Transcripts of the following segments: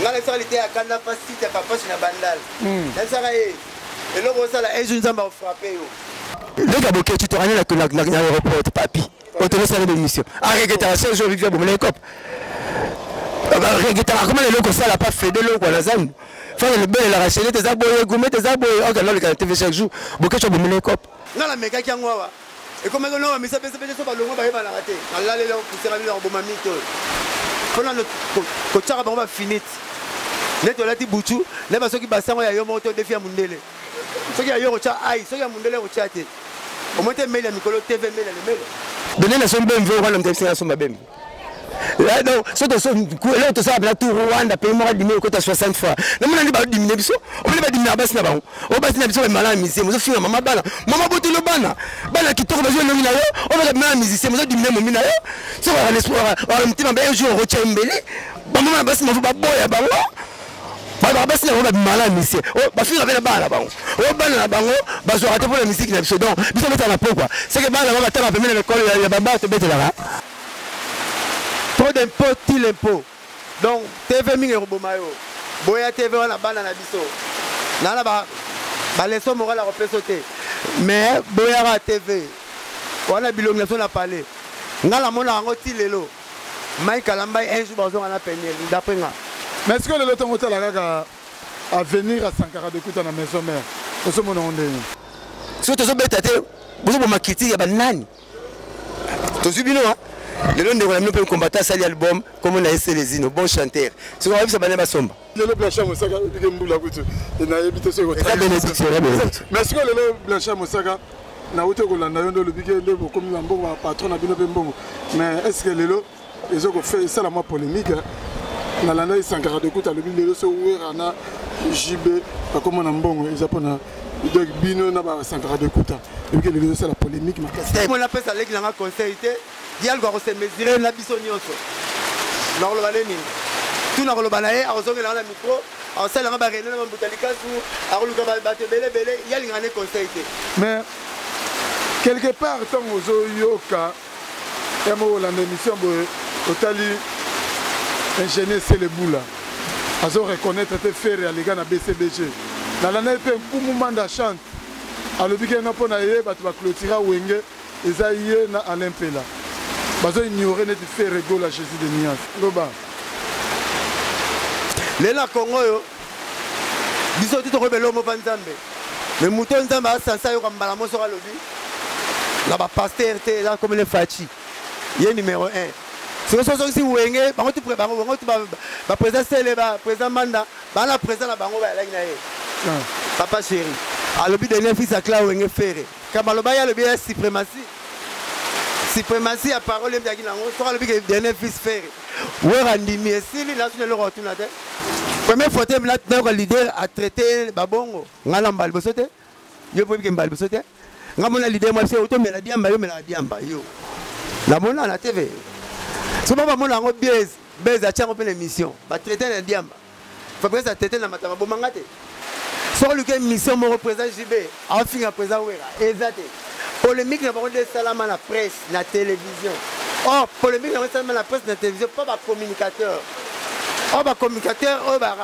ngala salité à kanda pasti ta papa na bandal ça et le ça la ejo nzamba frapper yo le gaboke tu te rends na aéroport papi on te laisse aller de mission arrête ta seul jour vivre bon cop arrête ta comment le ko ça la pas fait de l'eau quoi la zone faire le bel la racheter tes aboyés gourmet tes aboyés on regarde le TV chaque jour boke tu bon cop ngala meka ki ngwa et comme on mais ça peut so ba longo ba yeba la rater ngala le ko sera le boma mito kona le ko tsara ba finit neto lati butu le ba soki basango ya yo moto défi ya mundele soki ya yo ko tsa ai soki ya mundele ko tsa te au moins mail ya mikolo TV mail le mail donner la somme bemve wana mtesi na somme bemve là non so to so là to ça na tout Rwanda paye moi diminuer ko ta 60 fois na mona ndi ba diminuer biso o mona ba diminuer basi na bango o basi na biso ba mala musicien mo so finga mama bana mama botelo bana bana kitoko bazo no mina yo o ba mala musicien mo so diminuer mo mina yo so ba l'espoir o mtima ba un jour o tchembele ba mama basi na ba boya bango ba basi na ba mala musicien o ba finga ba bana bango o bana na bango ba zo rater pour la musique na biso donc biso meta na pourquoi c'est que bana ba tala pemene l'école ya baba to betela trop d'impôts, til impôts. Donc, TV mingi robomayo. Boya TV on a bana na biso. Nana ba leçon morale à replacer sauter. Mais boya ra TV. On a bilong na parlé. Ngala mona ngo tilelo. Mike Kalamba un jour bazo na penel d'après nga. Mais est-ce que le temps hôtel a à venir à Sankara de Kouta na maison mère. Parce que mon on est. Si tu zo betate, vous bo makiti ya banani. To subino hein. Le long de la peut combattre ça l'album comme on a essayé les ino bon chanteur. Ce qu'on va ça bana basomba. Le Blanchard Mosaka de Mbula Kutu. Et na habité ce côté. Mais est-ce que le Blanchard Mosaka na auto ko landa yondo le biké ndebo comme mbongo patron na bino mbongo. Mais est-ce que lelo ils ont fait ça la moi polémique na landa 140 de Kouta le bino so werana JB comme on a mbongo ils apona donc bino na ba 140 de Kouta. Et que lelo c'est la polémique ma casse. On appelle ça l'église na conseil dial go se mesurer na biso nyonso na lo baleni tout na lo balaye a ozongela na micro a sala nga ba rene na mbutalika su a lo ka ba te bele yali ngane conseil te mais quelque part tant ozo yoka ya mo la émission bo otali ingénieur c'est le boula azo reconnaître te faire ya les gars na BCBG na la na pe pour manda chante a lo bike na pona ye ba tu ba clôturer wenge ezaye na Alain Pela bazo ignorer net faire rigolo à Jésus de Nias loba lela Congo yo biso tito ko belo mo banzambe mais muto nzamba sansa yo kambala mo so ka lobi la ba pasteur te là comme les fachi ye numéro 1 c'est si wenge bango tu prépare bango tu ba président Sele ba président Manda ba la président la bango ba la na ye papa chéri a lobi dernier fils à Cla wenge faire kamaloba ya lobi ya suprématie à parole de Yaginango, sera le dernier fils faire. Où est Randimi et Sili, là, je le retourne à terre. Première fois, notre leader a traité Babongo. Ngalam Balbosote. Yo peux bien Balbosote. Ngamona leader, moi, c'est auto, mais la diamba, yo. La mona la TV. C'est pas mon ango biaise. Baise à tiens, on peut l'émission. Va traiter la diamba. Fabrice a traité la matama bomangate. Sur lequel mission me représente JB. En fin, à présent, exact. Polémique n'a pas de salam à la presse, la télévision. Oh, polémique n'a pas de salam à la presse, la télévision, pas de communicateur. Oh, bah communicateur, oh, bah,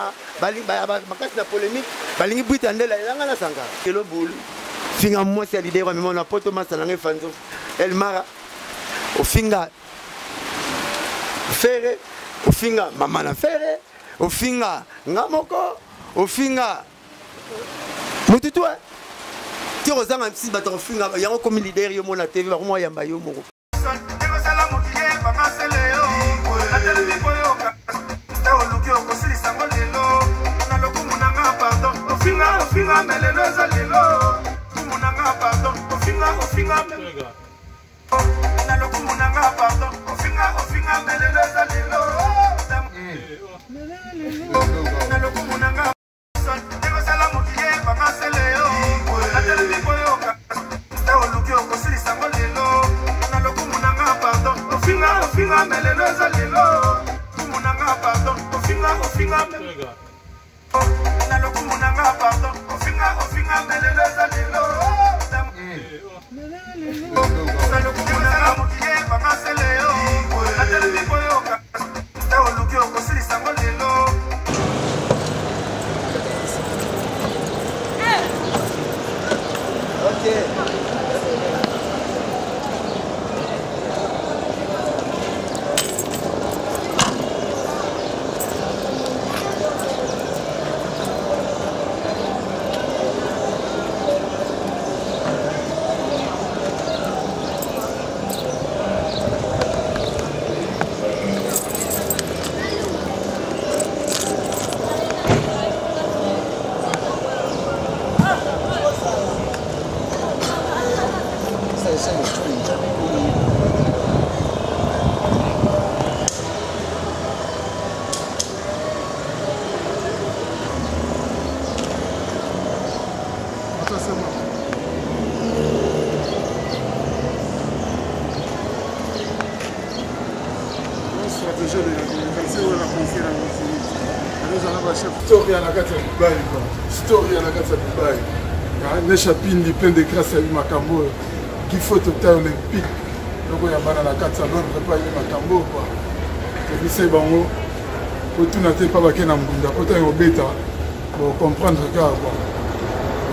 la polémique, bah, l'ingi Britannique, là, il y a un sanga. Et le boule, finga moi, c'est l'idée, mais on a pas de masse à l'année fanzo. El Mara, au finga, ferre, au finga, maman a ferre, au finga, ngamoko, au finga, moutoutou, tu as un petit bâton finga, il y a un comme leader, il y a mon TV, moi, il y a un maillot. Story à la carte à Dubaï. Story à la carte à Dubaï. Ne chapine plein de grâce à Makambo. Qui faut total olympique. Donc il y a pas la carte à Londres pas Makambo quoi. Et c'est bon. Pour tout n'attez pas baquer na mbunda. Pour t'en bêta. Pour comprendre que quoi.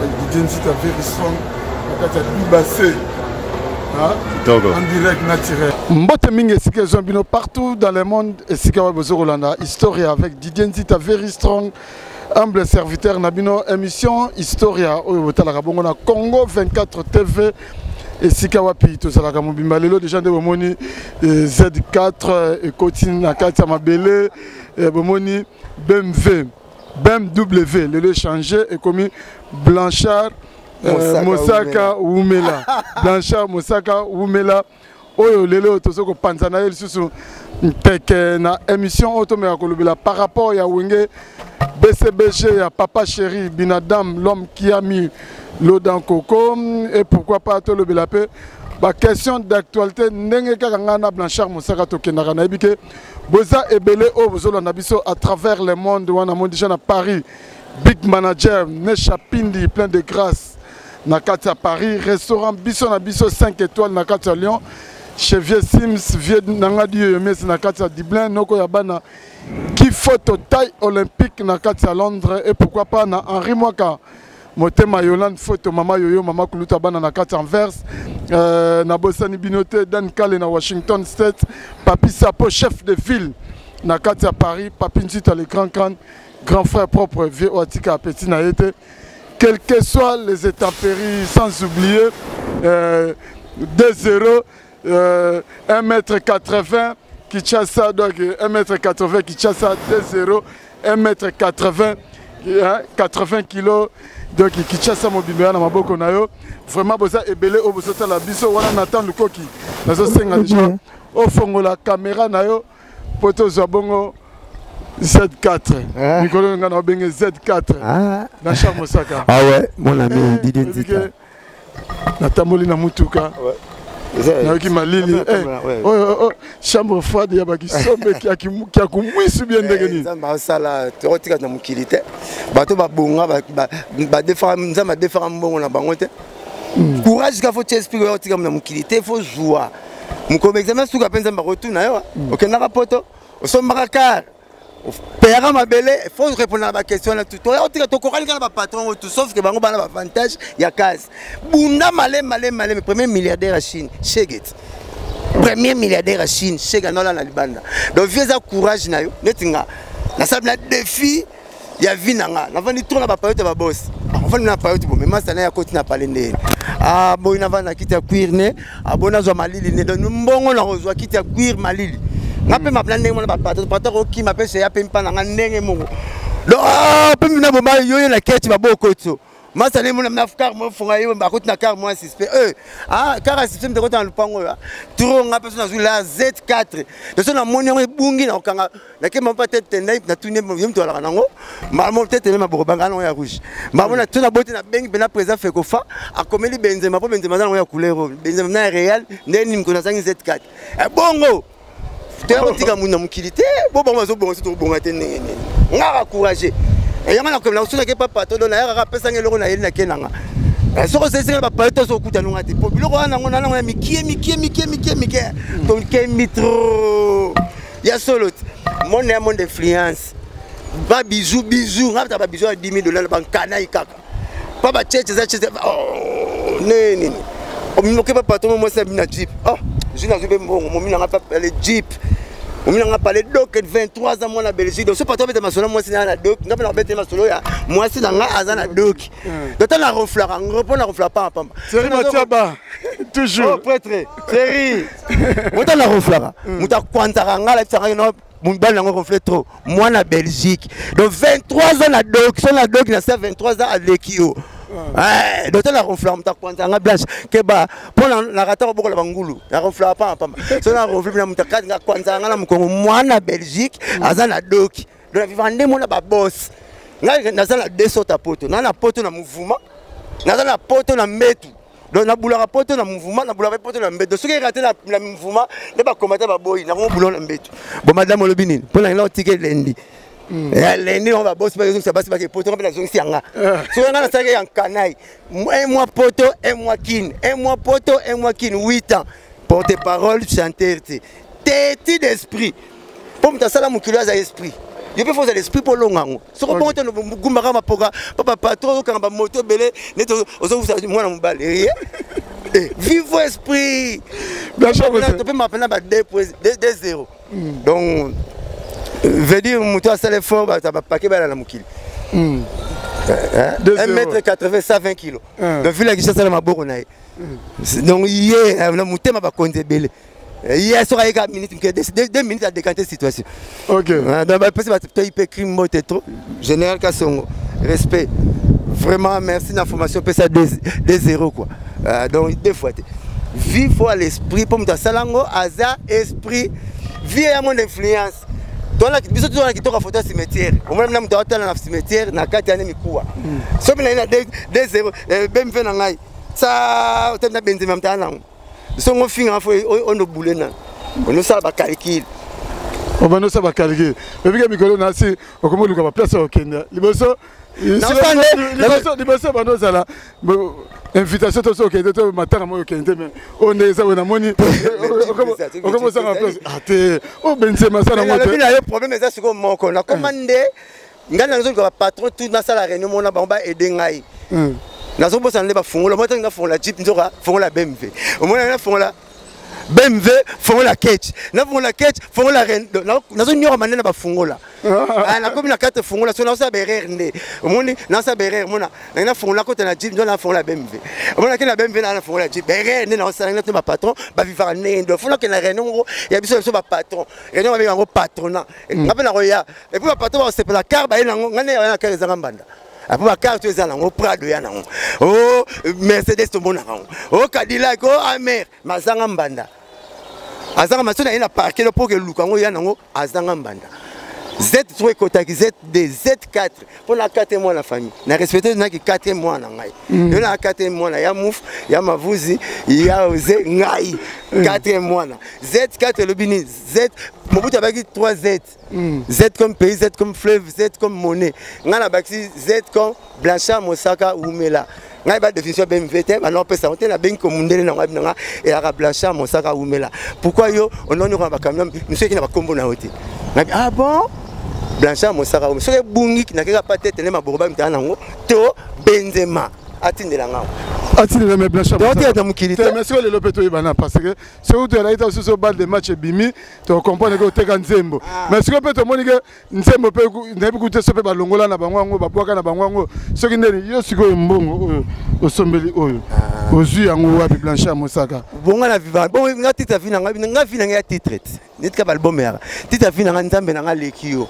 L'identité very strong. La carte à Dubaï. En direct naturel. Mbote mingi sika zombino partout dans le monde et sika wabozo Rolanda. Historia avec Didier Nzita very strong. Humble serviteur Nabino émission Historia au Talakabongo na Congo 24 TV et sika wapi to salaka mobimba lelo déjà de bomoni Z4 et continue na kati mabele et bomoni BMW lelo changé et commis Blanchard Mosaka Oumela Blanchard Mosaka Oumela oyo lelo tozoko panzana el susu mpeke na émission automé kolobela par rapport ya wenge BCBG ya Papa Chéri Binadam l'homme qui a mis l'eau dans coco et pourquoi pas to lobela pe ba question d'actualité ndenge kaka ngana Blanchard Mosaka to kenaka na bike boza ebele o bozolo na biso à travers le monde wana monde déjà na Paris big manager Nesha Pindi plein de grâce na kati à Paris, restaurant biso na biso 5 étoiles na kati à Lyon, chez Vieux Sims, Vieux Nangadi Yemes na kati à Dublin, Noko Yabana, qui photo taille olympique na kati à Londres, et pourquoi pas na Henri Mwaka, Motema Yolande photo Mama Yoyo, Mama Kuluta Bana na kati à Anvers, na Bosani Binote, Dan Kale na Washington State, Papi Sapo, chef de ville na kati à Paris, Papi Nzita le grand frère propre, Vieux Oatika Apeti na été. Quels que soient les intempéries, sans oublier 2-0, 1m80 qui chasse ça, donc 1m80 qui chasse ça, 2-0, 1m80, 80 kg, donc qui chasse ça, mon bimé, na maboko na yo. Vraiment, boza ebele au bosota la biso, wana Nathan Lukoki, nazo senga déjà, au fond la caméra na yo, poto zabongo. Z4. Nicolas Ngana Benge Z4. Na Charles Mosaka. Ah ouais, mon ami Didier Nzita. Na tamoli na mutuka. Ouais. Na ki malili. Oh, chambre froide ya baki sombe ki akumwisu bien ndenge ni. Nzamba sala totika na mukilite. Bato ba bonga ba defara nzamba defara mbongo na bango te. Courage ka faut t'expliquer otika na mukilite, faut joie. Muko examen suka penza ba retourna yo. OK na rapoto. Osomba car. Père Mabele, il faut répondre à la question. Tu as patron, sauf que bango bana avantage, il y a case. Bunda malé, premier milliardaire à Chine, Cheget. Premier milliardaire à Chine, Cheget non la Libanda. Donc vieux courage na yo, netinga. Na salle na défi, il y a vinanga. Na vandi tourna ba payote ba boss. On na payote bo, mais ma sana ya koti na palende. Ah boy na vanda kita cuir ne, abona zo malili ne, donc mbongo na rozwa kita cuir malili. Ngape maplane ngona ba patro ki mape se ya pempa na ndenge mongo do pembi na bomba yoyo na keti maboko to masa ne mona mafukar mo funga yo ba koti na car mo suspect car assistant de kota na lupango ya turo ngape so na zula Z4 de so na moni ngo bungi na okanga na ke mpa tete na tune mo yimto ala nango malmo tete na maboko banga no ya rouge mabona tuna bote na bengi bena président fekofa akomeli Benzema po Benzema na ya couleur Benzema na Real ndeni mko na zangi Z4 bongo tika muna mukilité bo bazo bongo to bonga te nene ngara courage et yamana comme la usuna ke papa to na yaka pesa ngelo na yeli na kenanga soko sese ba pato so kuta nunga te po biloko wana ngona na mikie to ke mitro ya solo mon monde d'influence ba bisou ngata ba bisou à $10,000 ban kanai kaka pa ba cheche za cheche nene o mimoke papa to mo sa bina jeep je n'ai pas bon mon n'a pas parlé jeep on n'a pas parlé doc 23 ans moi en Belgique donc ce pas toi bête ma solo moi c'est na doc n'a pas bête ma solo ya moi c'est dans azana doc donc on a refleur on répond on refleur pas série Matiaba toujours prêtre série on a refleur on t'a kwantara ngala tsanga no mon bal n'a reflé trop moi en Belgique donc 23 ans la doc son la doc na 23 ans à l'Ekio. Donc la refleur mta kwanta nga blanche ke ba pona na rata boko la bangulu la refleur pas pamba so na refleur na mta nga kwanta nga na mkongo mwana Belgique azana doki donc la vivande mona ba boss nga na zala desota poto na poto na mouvement na zala poto na metu donc na boulaka poto na mouvement na boulaka poto na mbeto soki raté na mouvement ne ba combattre ba boy na ko boulon na mbeto bon madame olobinine pona nga otike lendi lundi on va bosser ça passe pas que poto on peut la zone sianga so on a ça en canaille un mois poto un mois kin un mois poto un mois kin 8 ans porte-parole chanteur tête d'esprit pour me ça la mukilo za esprit je peux faire l'esprit pour longango so ko ponto no gumbaka mapoka papa patron quand ba moto belé neto ozo vous moi na mbale vive esprit Blanchard tu peux m'appeler ba 2-0 donc veut dire moto à ça fort ba paquet ba na mukili 1m80 120 kg donc vu la guichette ça ma boko na donc hier na mutema ba konze belé hier sur avec 2 minutes à décanter la situation. Ok. Donc parce que tu peux crime mot trop. Général Kassongo, respect. Vraiment merci d'information peut ça 2-0 quoi. Donc deux fois. Vive à l'esprit pour me salango hasard esprit vie à mon influence. Dans la biso tu qui toka photo cimetière. Au moins même dans la cimetière na 4 années mikuwa. So bila ina 2-0 bemve na ngai. Ça utenda Benzema mtana. Si on fait un peu, on a boulé, on a ça va calculer. On va nous ça va calculer. Mais puis Mikolo n'a si, on commence à place au Kenya. Liboso, liboso, on a là. Invitation tout ça au Kenya, tout matin à moi au Kenya, mais on est ça on a moni. On commence à place. Ah t'es, oh Benzema ça na moi. Il y a un problème mais ça c'est comme moi on a commandé. Ngana nous on patron tout dans ça la réunion on a aider ngai. Nazo bossa ndeba fungola moi tanga fungola jeep nzoka fungola BMW au moins na fungola BMW fungola catch na fungola catch fungola nazo nyora manena ba fungola na komi na 4 fungola so na sa berer nde au moins na sa berer mona na fungola kota na jeep nzoka fungola BMW au moins na BMW na fungola jeep berer nde na sa na ba patron ba vivre nde fungola ke na réunion ya biso ba patron réunion ba ngo patronat ngapena ko ya et puis ba patron ba se la car ba ina ngane na ka ezanga mbanda après la carte tu es là on Prado ya nango oh Mercedes to mona nango oh Cadillac oh Amer mazanga mbanda azanga masona ina parquer pour que lukango ya nango azanga mbanda Z3 kotaki Z2 Z4 pour la 4 mois la famille na respecter na ki 4 mois na ngai yo na 4 mois na ya mouf ya mavuzi ya oze ngai 4 mois na Z4 le bini Z mobuta baki 3 Z Z comme pays Z comme fleuve Z comme monnaie ngana baki Z comme Blanchard Mosaka Umela ngai ba définition BMW te ba non pesa on te na ben komundele na ngabi nga et la Blanchard Mosaka Umela pourquoi yo on non ba camion monsieur qui na ba kombo na hotel ah bon Blanchard Mosaka Umela so bungi na keka pa tete le maboroba mtana ngo to Benzema atindela ngao atindela me Blanchard Mosaka merci le lopeto ibana parce que c'est où tu as été aussi sur balle de match bimi tu comprends que tu nzembo mais ce que peut te monique nzembo peut n'aime goûter ce peu balongola na bango ngo babwaka na bango ngo ce qui ndeni yo siko mbongo o sombeli oyo ozu yango wa Blanchard Mosaka bonga na vivant bon ngati ta vina ngavi na titre nitka album ya tita vina nzambe na lekio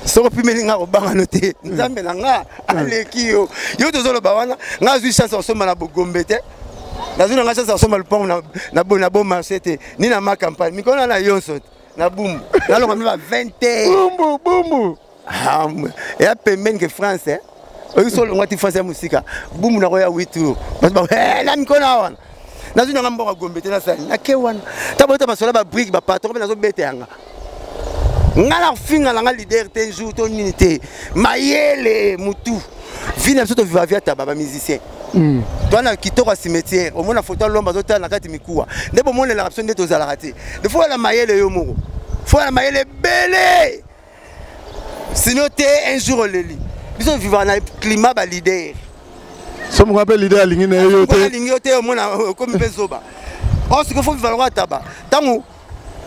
so pimeli nga obanga note nzambe na nga alekio yo tozolo bawana nga zui chance osoma na bogombe te nazuna nga chance osoma lupong na bon marché te ni na ma campagne mikona na yonso na boum na longa mi ba 20 bumbu et a pemben que France oyo solo ngati France musika boum na roya 8 jours parce que la mikona wana nazuna nga mboka gombe te na sali na ke wana tabota masola ba brique ba patron na zo bete yanga ngala finga la leader te jour ton unité mayele mutu vina soto viva via taba musicien toi na kitoko cimetière au mona photo lomba zota na kati mikuwa ndebo mona la rapson de tozala raté de fois la mayele yo moko fois la mayele belé sinon te un jour leli biso vivre na climat ba leader so mo rappelle leader lingi na yo te lingi te au mona comme bezoba on se que faut vivre taba tango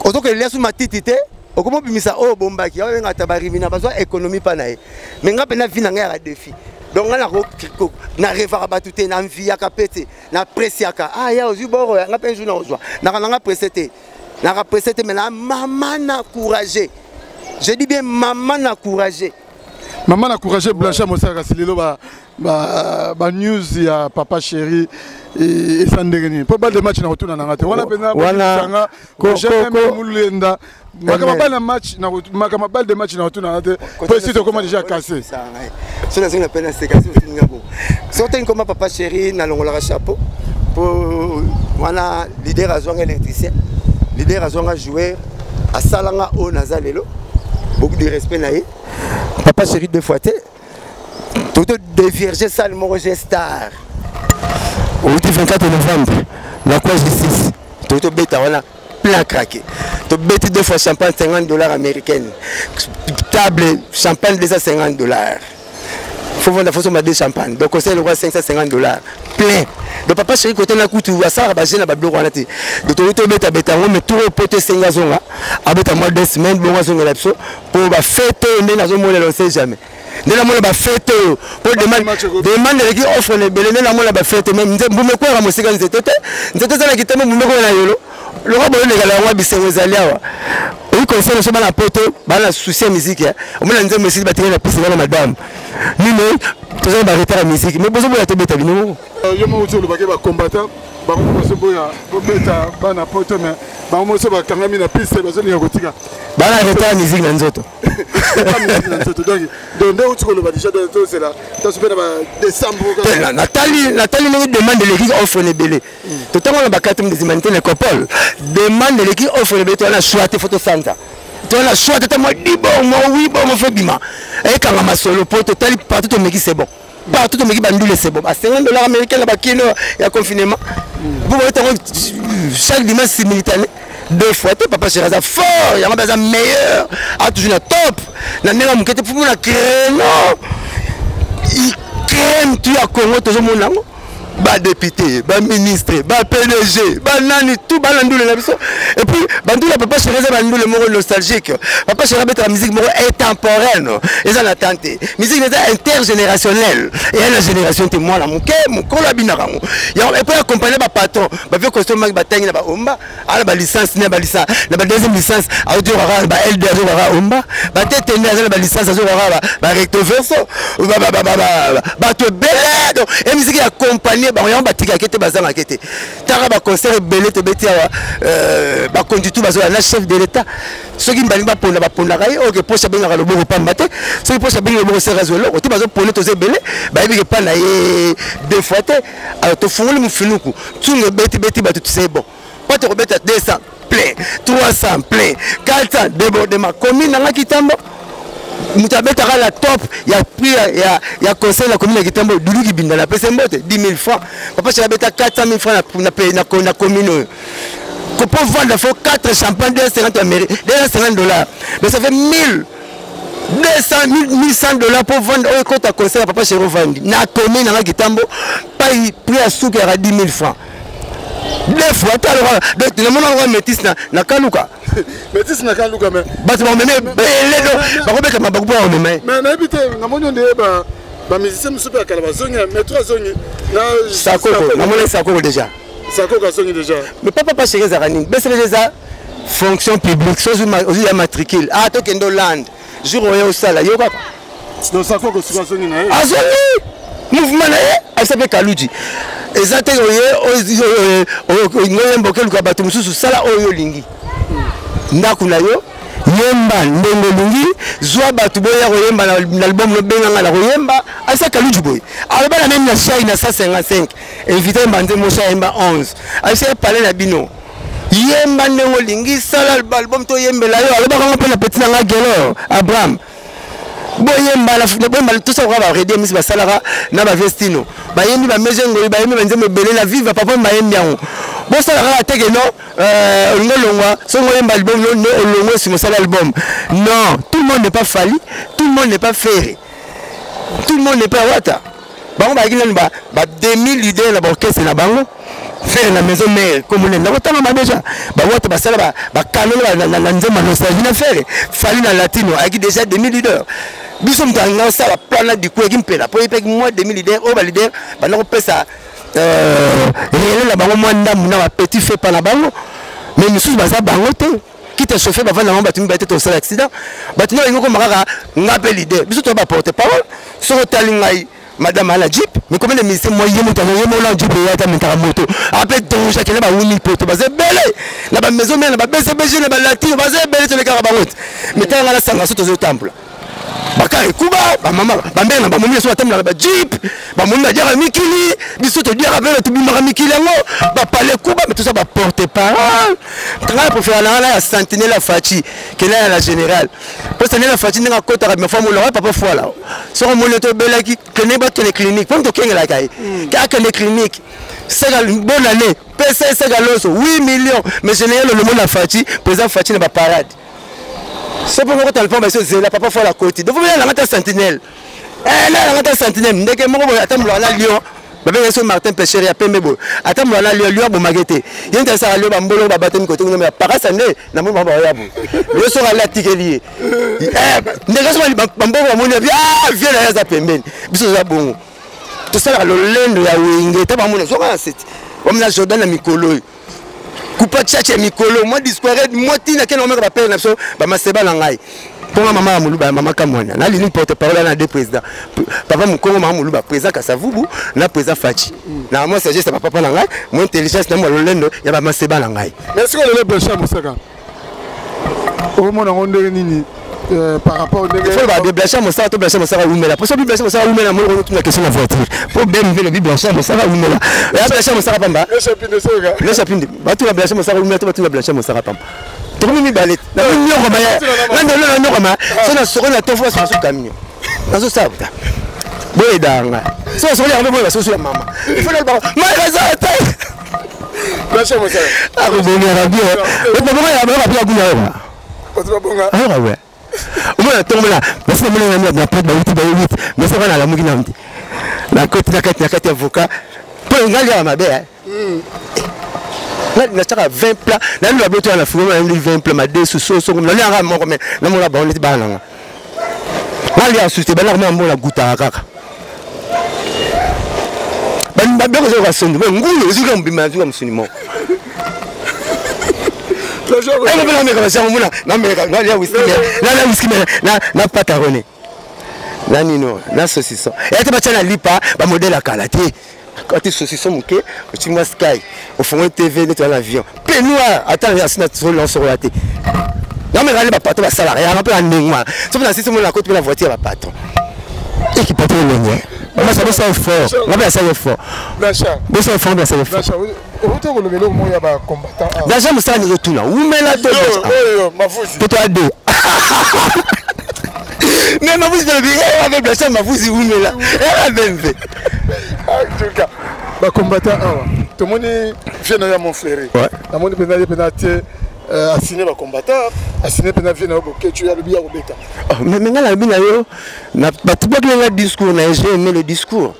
ozoke lesu matiti te okomo bimisa o bombaki ya wenga tabarivina bazwa économie pa na ye mais nga pena vina nga ya défi donc nga na revara batute na envie ya kapete na presiaka ah ya ozu boro nga pe jour na ozwa na nga presete mais na maman na courageux je dis bien maman na courageux Blanchard Mosaka sililo ba news ya papa chéri et Sandegeni pour balle de match na retourna na ngate wana pena wana ko mulenda makama match na makama balle de match na retourna na ngate pour essayer de comment déjà casser ça cela c'est une peine c'est cassé aussi ngabo sortant comme papa chéri na longola chapeau pour wana leader azwanga électricien leader azwanga joueur asalanga o nazalelo beaucoup de respect na ye papa chéri 2 fois tout dévierger ça le mot gestar au 24 novembre la quoi justice tout bêta voilà plein craqué tout bêta 2 fois champagne $50 américaine table champagne $250 faut vendre la façon de champagne donc conseil le roi $550 plein donc papa chéri côté na kutu wa ça ba jeune ba blo wana te donc tout bêta bêta mais tout poté 5 zonga abeta moi 2 semaines bon zonga la pour ba fêter mais na zo mo le sait jamais ne la mona ba fête pour demande qui offre les belé ne la mona ba fête même mbume ko ra musika nzete za na kitamo mbume ko na yolo le roi bolé ngala wa bisengo zaliawa oui conseil so bana poto bana souci musique o mona nzembe musique ba tirela pisi na madame ni mais tozo ba arrêter la musique mais besoin de beta bino yo mo uti olobaki ba combattant ba ko so boya ko beta bana poto mais ba mo so ba kangami na piste ba zo ni kotika bana arrêter la musique na nzoto donc uti koloba déjà donc c'est là tu super ba décembre Nathalie me demande l'équipe offre les belé tout temps on ba carte des humanités les copol demande l'équipe offre les belé tu as choix tes photo santa tu as choix tu moi dibo moi oui bon moi fait bima et quand ma solo pour total partout ton mec c'est bon partout ton mec bandule c'est bon à $50 américains là-bas qui il y a confinement vous voyez chaque dimanche simultané 2 fois papa chéri ça fort il y a un meilleur a toujours la top na nena mukete pour mon créno il crème tu as Congo toujours mon nango ba député ba ministre ba PDG ba nani tout ba landule na biso et puis bandule papa chéri ça bandule moro nostalgique papa chéri la musique moro intemporelle et ça l'attente musique est intergénérationnelle et la génération te moi la muke mukola binarango et puis accompagner ba patron ba fait costume ba tangi na ba omba ala ba licence na ba licence na ba deuxième licence audio rara ba LD rara omba ba tete na ba licence audio rara ba recto verso ba to belé et musique accompagner ba on batika kete bazanga kete tara ba concert belé te beti ba conduit bazo la chef de l'état ceux qui mbali ba ponda kai OK pocha benga lo boko pamba te ceux qui pocha benga lo boko serrazolo o te bazo pone to ze belé ba yebi ke pa na ye 2 fois te alors to fungoli mufinuku tunge beti ba tout c'est bon pas te rebeta 200 plein 300 plein 400 débordement commune na kitambo mutabeta la top ya prix ya conseil la commune kitambo dulu kibinda la pesa mbote 10 000 francs papa chez la beta 400 000 francs na commune qu'on peut vendre faut 4 champagne $250 américains $250 mais ça fait 1000 $100 pour vendre au compte à conseil papa chez revendre na commune na kitambo pas prix à souk à 10 000 francs 2 fois alors donc le monde on métis na kaluka métis na kaluka mais bas on même belé ba ko beka mabaku ba on même mais na habité na monyo de ba musicien super kala ba zongi mais 3 zongi na sakoko na mona sakoko déjà sakoko zongi déjà mais papa chéri zarani baisse déjà fonction publique aussi la matricule ah to kendo land jour au sala yo papa donc sakoko sur zongi na azongi mouvement na a s'appelle Kaluji ezate oye ngoyembo keluka bato mususu sala oyo lingi ndaku na yo yemba ndenge lingi zwa bato boya koyemba na album no benga na koyemba asa Kaluji boy alba na même na shai na 155 invité mbande mo shai yemba 11 asa parler na bino yemba ndenge lingi sala album to yembela yo alba ko pe na petit na ngelo Abraham boyemba la boyemba tout ça va aider mis basalara na ba vestino bayembi ba mezengo bayembi banzembe belé la vive papa bayembi yango bon ça la teke non ngolongwa so ngoyemba album no olongwe sur mon album non tout le monde n'est pas fali tout le monde n'est pas ferré tout le monde n'est pas wata bango ba kina ba 2000 leaders la orchestre na bango faire la maison mère comme on est là on a déjà ba wata ba sala ba canon na nzema nostalgie na faire fali na latino avec déjà 2000 leaders biso mtanga ça la plan du coup mpela pour epek moi 2000 leaders au ba leader ba na ko pesa réel la bango moi ndam na ba petit fait pas la bango mais nous sous baza bango te qui te chauffé ba vana ba tumi ba te sala accident ba tino ngoko makaka ngape leader biso to ba porte parole so talingai madame à la jeep mais combien de ministres moi yemo la jeep ya ta mentara moto après donc chacun ba wuni poto ba belé la ba maison mais la ba BCBG la ba latino ba belé to le karabangot mais ta la sanga so to temple bakare kuba bamama bambena bamomile so batamla ba jeep bamomile diara mikili biso to diara bela to bimara mikili yango bapale kuba mais tout ça ba porter parole tanga pour faire la sentinelle la fachi kena ya la générale pour sentinelle la fachi nga kota ka mefa mo la papa fois là so mo le to bela ki kene ba tele clinique pour to kenga kai ka kene clinique c'est une bonne année PC c'est galoso 8 millions mais général le monde la fachi président fachi na ba parade. C'est pour moi que tu as le point de la papa fois la côte. Donc vous voyez la sentinelle. La sentinelle. Dès que moi attends la Lyon. Bébé sur Martin Pêcheur et après Mebo. Attends la Lyon pour magueter. Il y a un ça Lyon bambolo ba battre côté mais para ça né na mo ba ya bu. Le sera la tikelier. Ndeka so bambolo mo bien viens là za pembeni. Biso za bon. Tout ça le lendo ya winge ta ba mo so ka set. On na Jordan na mikolo. Coupa tchatche mikolo moi discouré moi tina ke no me ba père na so ba maseba na ngai pour maman muluba maman kamwana na lini porte parole na deux présidents papa mukongo maman muluba président Kasavubu na président Fachi na moi c'est juste papa na ngai moi intelligence na moi lolendo ya ba maseba na ngai merci que le Blanchard Moussaka au monde on ndenge nini par rapport au dégâts. Il faut Blanchard Moussaka to Blanchard Moussaka oumela pour ça Blanchard Moussaka oumela moi on toute la question la voiture pour bien le Blanchard Moussaka oumela ya Blanchard Moussaka pamba le chapitre de soga le chapitre ba tout la Blanchard Moussaka oumela to ba tout la Blanchard Moussaka pamba to mi balet na nyoko ma ya na nyoko ma so na soko na to fois sur camion na so sabta boy danga so so ya boy ba so sur mama il faut le ba ma razata Blanchard Moussaka ah bon ya bien et ba ya ba ba kunya wa ah ouais moi tombe là parce que moi na pas ba 8 mais ça va na la mugina mti la côte na kati avocat pour ngali ya mabe na chaka 20 plats na ndio boto na fumo na 20 plats ma deux so na nga moko mais na mo la ba on est ba nanga ngali ya suite ba na mo la guta kaka ba beko zo ka sondu mais ngulu zika mbima zika msunimo na patarone na nino na saucisson et ate bachana lipa ba modèle akala te quand saucisson muke tu moi sky au fond TV net dans l'avion penoir attends asina sur lancer la té non mais aller ba patron ba salarié un peu en ningwa sauf na système la côté la voiture ba patron et qui patron le nien moi ça ça fort on va ça fort Blanchard mais ça fort bien ça fort Blanchard autant que le vélo moi ya ba combattant Blanchard Moussaka ni retourna ou mais la deux mafusi pour toi deux mais mafusi de bien avec Blanchard mafusi ou mais là elle a bien fait en tout cas ba combattant tout le monde vient à mon frère na monde penalty assigné ba combattant assigné penalty na boké tu as le bien au beta mais ngala bina yo na batubak le discours na j'ai aimé le discours.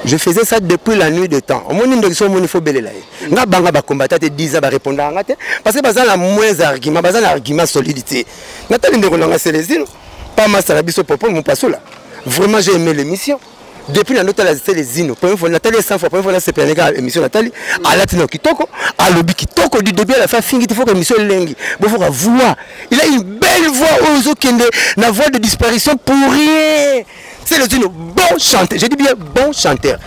Je faisais ça depuis la nuit de temps. Au moins, il faut belé là. Nga banga ba combattant te 10 ans ba répondre à ngate parce que bazana moins argument, bazana argument solidité. Nathalie ndeko nga c'est les îles. Pas ma sarabiso popo mon passo là. Vraiment j'ai aimé l'émission. Depuis la note c'est les îles. Première fois Nathalie 100 fois première fois c'est pénégal émission Nathalie à latino kitoko, à lobby kitoko du début à la fin fingi il faut que émission lengi. Bon faut voix. Il a une belle voix aux kende na voix de disparition pour rien. C'est le bon chanteur, je dis bien bon chanteur.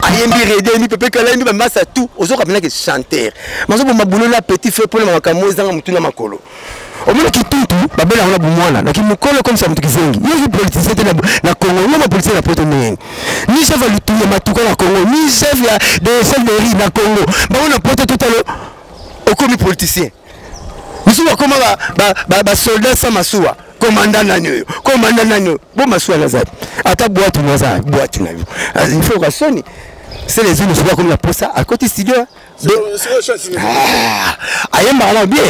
Ayembi Redé, ni Pepe Kala, ni Massa tout, aux autres comme chanteur. Mais je ma boulot là petit fait pour le makamo zanga mutuna makolo. Au moins qui tout babela on a bumwana, na ki mukolo comme ça mutu kizengi. Ni politicien na Congo, ni ma politicien na poto mengi. Ni chef lutu ya matuko na Congo, ni chef ya de chef de riz na Congo. Ba on a poto totalo au comme politicien. Nous sommes comme ba soldat sans masuwa. Commandant Nanyo, bon masou Nazad. Ata boîte Nazad, boîte Nanyo. Il faut que sonne. C'est les unes comme la poste à côté studio. Ayemba là bien.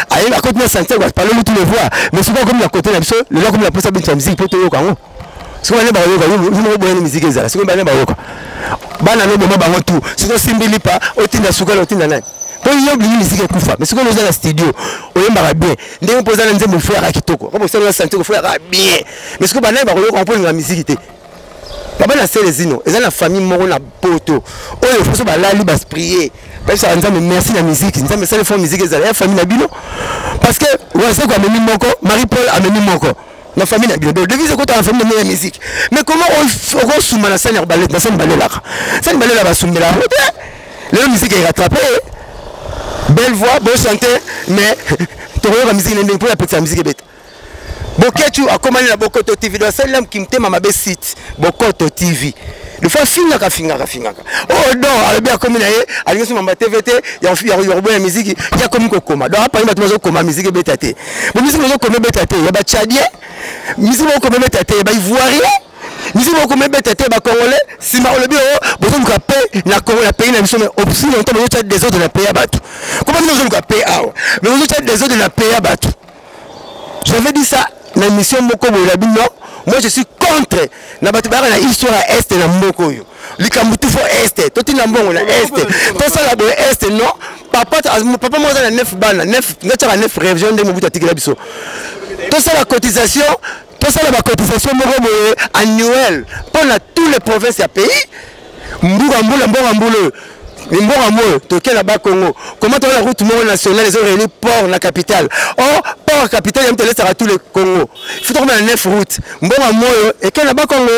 Ayemba à côté de Santiago, parler tous les voix. Mais souvent comme la côté la le là comme la poste à musique pour tout kango. C'est quoi les baroka, vous boire musique ezala. C'est quoi les baroka. Bana no bomba bango tout. C'est simbili pas, otinda suka otinda nani. Pour y oublier musique kufa mais ce qu'on est dans la studio oyemba bien ndenge poza na nzembo frère kitoko comme ça na santé ko frère bien mais ce que bana ba ko comprendre la musique té baba na selezino eza na famille moko na poto oyo faut ba lali ba prier parce que nzambe merci la musique nzambe ça le fond musique eza la famille na bino parce que ouais c'est quoi memi moko Marie Paul a memi moko na famille na bino devise ko ta famille na musique mais comment on souma na scène ballet na scène ballet là scène ballet là ba soumela la musique est rattrapée. Belle voix, beau chanter, mais tu vois la musique pour la petite musique bête. Bokechu a commandé la Bokoto TV. Dans celle-là qui me t'aime à ma site. Bokoto TV. De fois, fingaka. Oh non, elle a bien comme il a allé sur ma TVT, il y a la musique, il y a comme un coma. Donc, après, il y a comme musique bétaté. Mais musique, il y a comme bétaté. Il y a des Tchadiens, musique, il y a comme bétaté. Il y a des Ivoiriens, musique, il y a comme bétaté. Il y a des Congolais. Si je le dis, vous avez payé, la Congo, la pays, la mission, mais aussi, on a des autres de la pays à battre. Comment vous avez payé? Mais vous avez des autres de la pays à battre. J'avais dit ça. La mission Moko Boulabino, moi je suis contre. Na batibara na histoire à est na Moko yo. Likambutu fo est. Toti na mbongo na est. Tout ça la boy est non. Papa moi na 9 bana, 9 ngata 9 région de Mobutu tikela biso. Tout ça la cotisation, tout ça la cotisation Moko annuelle pour tous les provinces et pays. Mbouga mboulo. Mbongo mo toke là bas Congo. Comment on la route nationale les ont réunis port la capitale. Oh, port capitale il laisse à tous les Congo. Il faut trouver 9 routes. Mbongo mo et quel là bas Congo.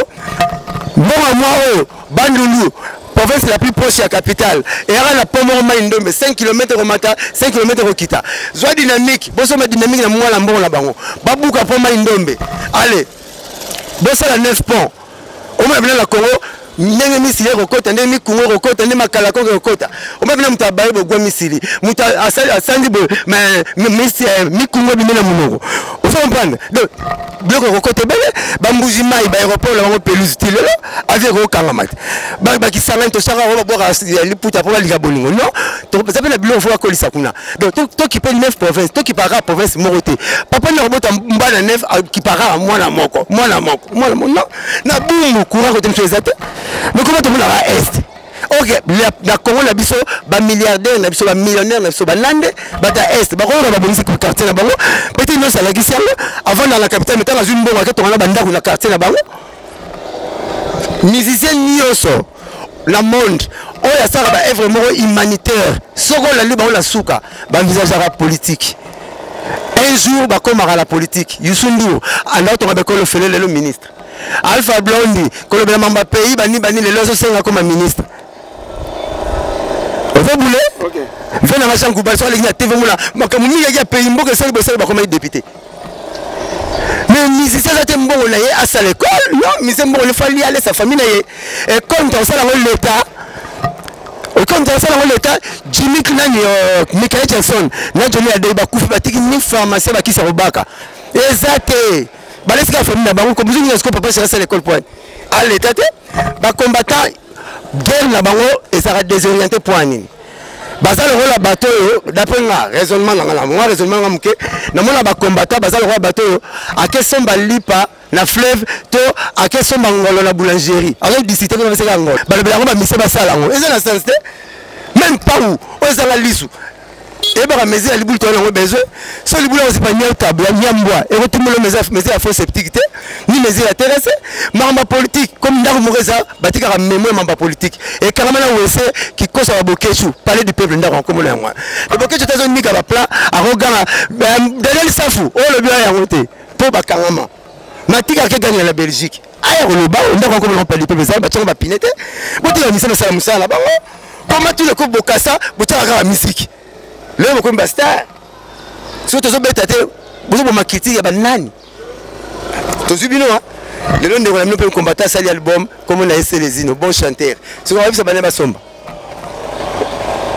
Mbongo mo Bandulu, province la plus proche de la capitale. Et à la Pomoro Maindombe 5 km au Mata, 5 km au Kita. Zoa dynamique, bosso ma dynamique na moi la mbongo la bango. Babuka Pomoro Maindombe. Allez. Bossa la 9 ponts. Au moins la Congo. Ndenge misili rokota ndenge mikungo rokota ndenge makalako rokota omabina mutabaye bogwa misili muta asandi bo mikungo bimena munoko oso comprendre donc bloko rokota bele bambuji mai ba aéroport la bango pelouse tilelo avec rokanga mat ba kisanga to sanga roba boka liputa pour la bolingo non to ça na biloko fo kolisa kuna donc to qui peut 9 provinces to qui para province moroté papa na robota mbana 9 qui para mwana moko non na bumu courant ko temchezate. Mais comment tu veux la est? Ok, la Congo na biso ba milliardaire na biso ba millionnaire na biso ba nande ba ta est ba ko ba bonisi ko quartier na bango petit no sala gisi avant dans la capitale mettant la une bongo ka tongana banda ko na quartier na bango musicien nyoso la monde o ya sala ba œuvre moko humanitaire soko la liba o la suka ba visage politique un jour ba komara la politique Yusundu alors on va ko le faire le ministre Alpha Blondy, quand le mamba pays, bani les lois sont comme un ministre. On va bouler? Ok. Venez à ma chambre, sur la TV, mais comme il y a pays, il y a pays, comme un député. Mais si c'est un bon, on est à l'école, non, mais c'est bon, il fallait aller sa famille. Et quand on s'en va l'État, quand on s'en va l'État, Jimmy Knani, Michael Jackson, n'a jamais à des bakoufi, batiki, ni pharmacien, qui s'en rebaka. Exact. Balès la famille d'abord comme vous avez papa c'est à l'école point à l'état ba combattant guerre na bango et ça va désorienter point nini bazal rôle la bateau d'après nga raisonnement na moi raisonnement ngamuke na mona ba combattant bazal rôle bateau à quel son balipa na fleuve to à quel son ngolo na boulangerie avec dicité comme ça ngolo ba ba mise ba sala ngo eza na sens même pas où eza la lisu. Et bien, mes amis, ils ont besoin. Si les boulons, c'est pas ni table, ni bois. Et tout le monde, mes amis, font sceptique, ni mes amis intéressés. Mamba politique, comme Ndaro Moureza, Batika a mémoire mamba politique. Et Karamana Ouesse, qui cause à Bokechu, parler du peuple Ndaro, comme on a moi. Le Bokechu est un mec à plat, à Rogana, Daniel Safou, oh le bien à voter, pour Bakarama. Matika qui gagne la Belgique. Aïe, le bas, on a encore un peu de peuple, ça va pinete. Vous avez mis ça dans Moussa là-bas. Comment tu le coupes Bokassa, vous avez la musique. Le mot comme basta. Si tu as besoin de vous avez marketing, il y a banane. Tu sais bien non? Le long de la nous peut combattre ça l'album comme on a essayé les îles, bon chanteur. Si on a vu ça banane sombre.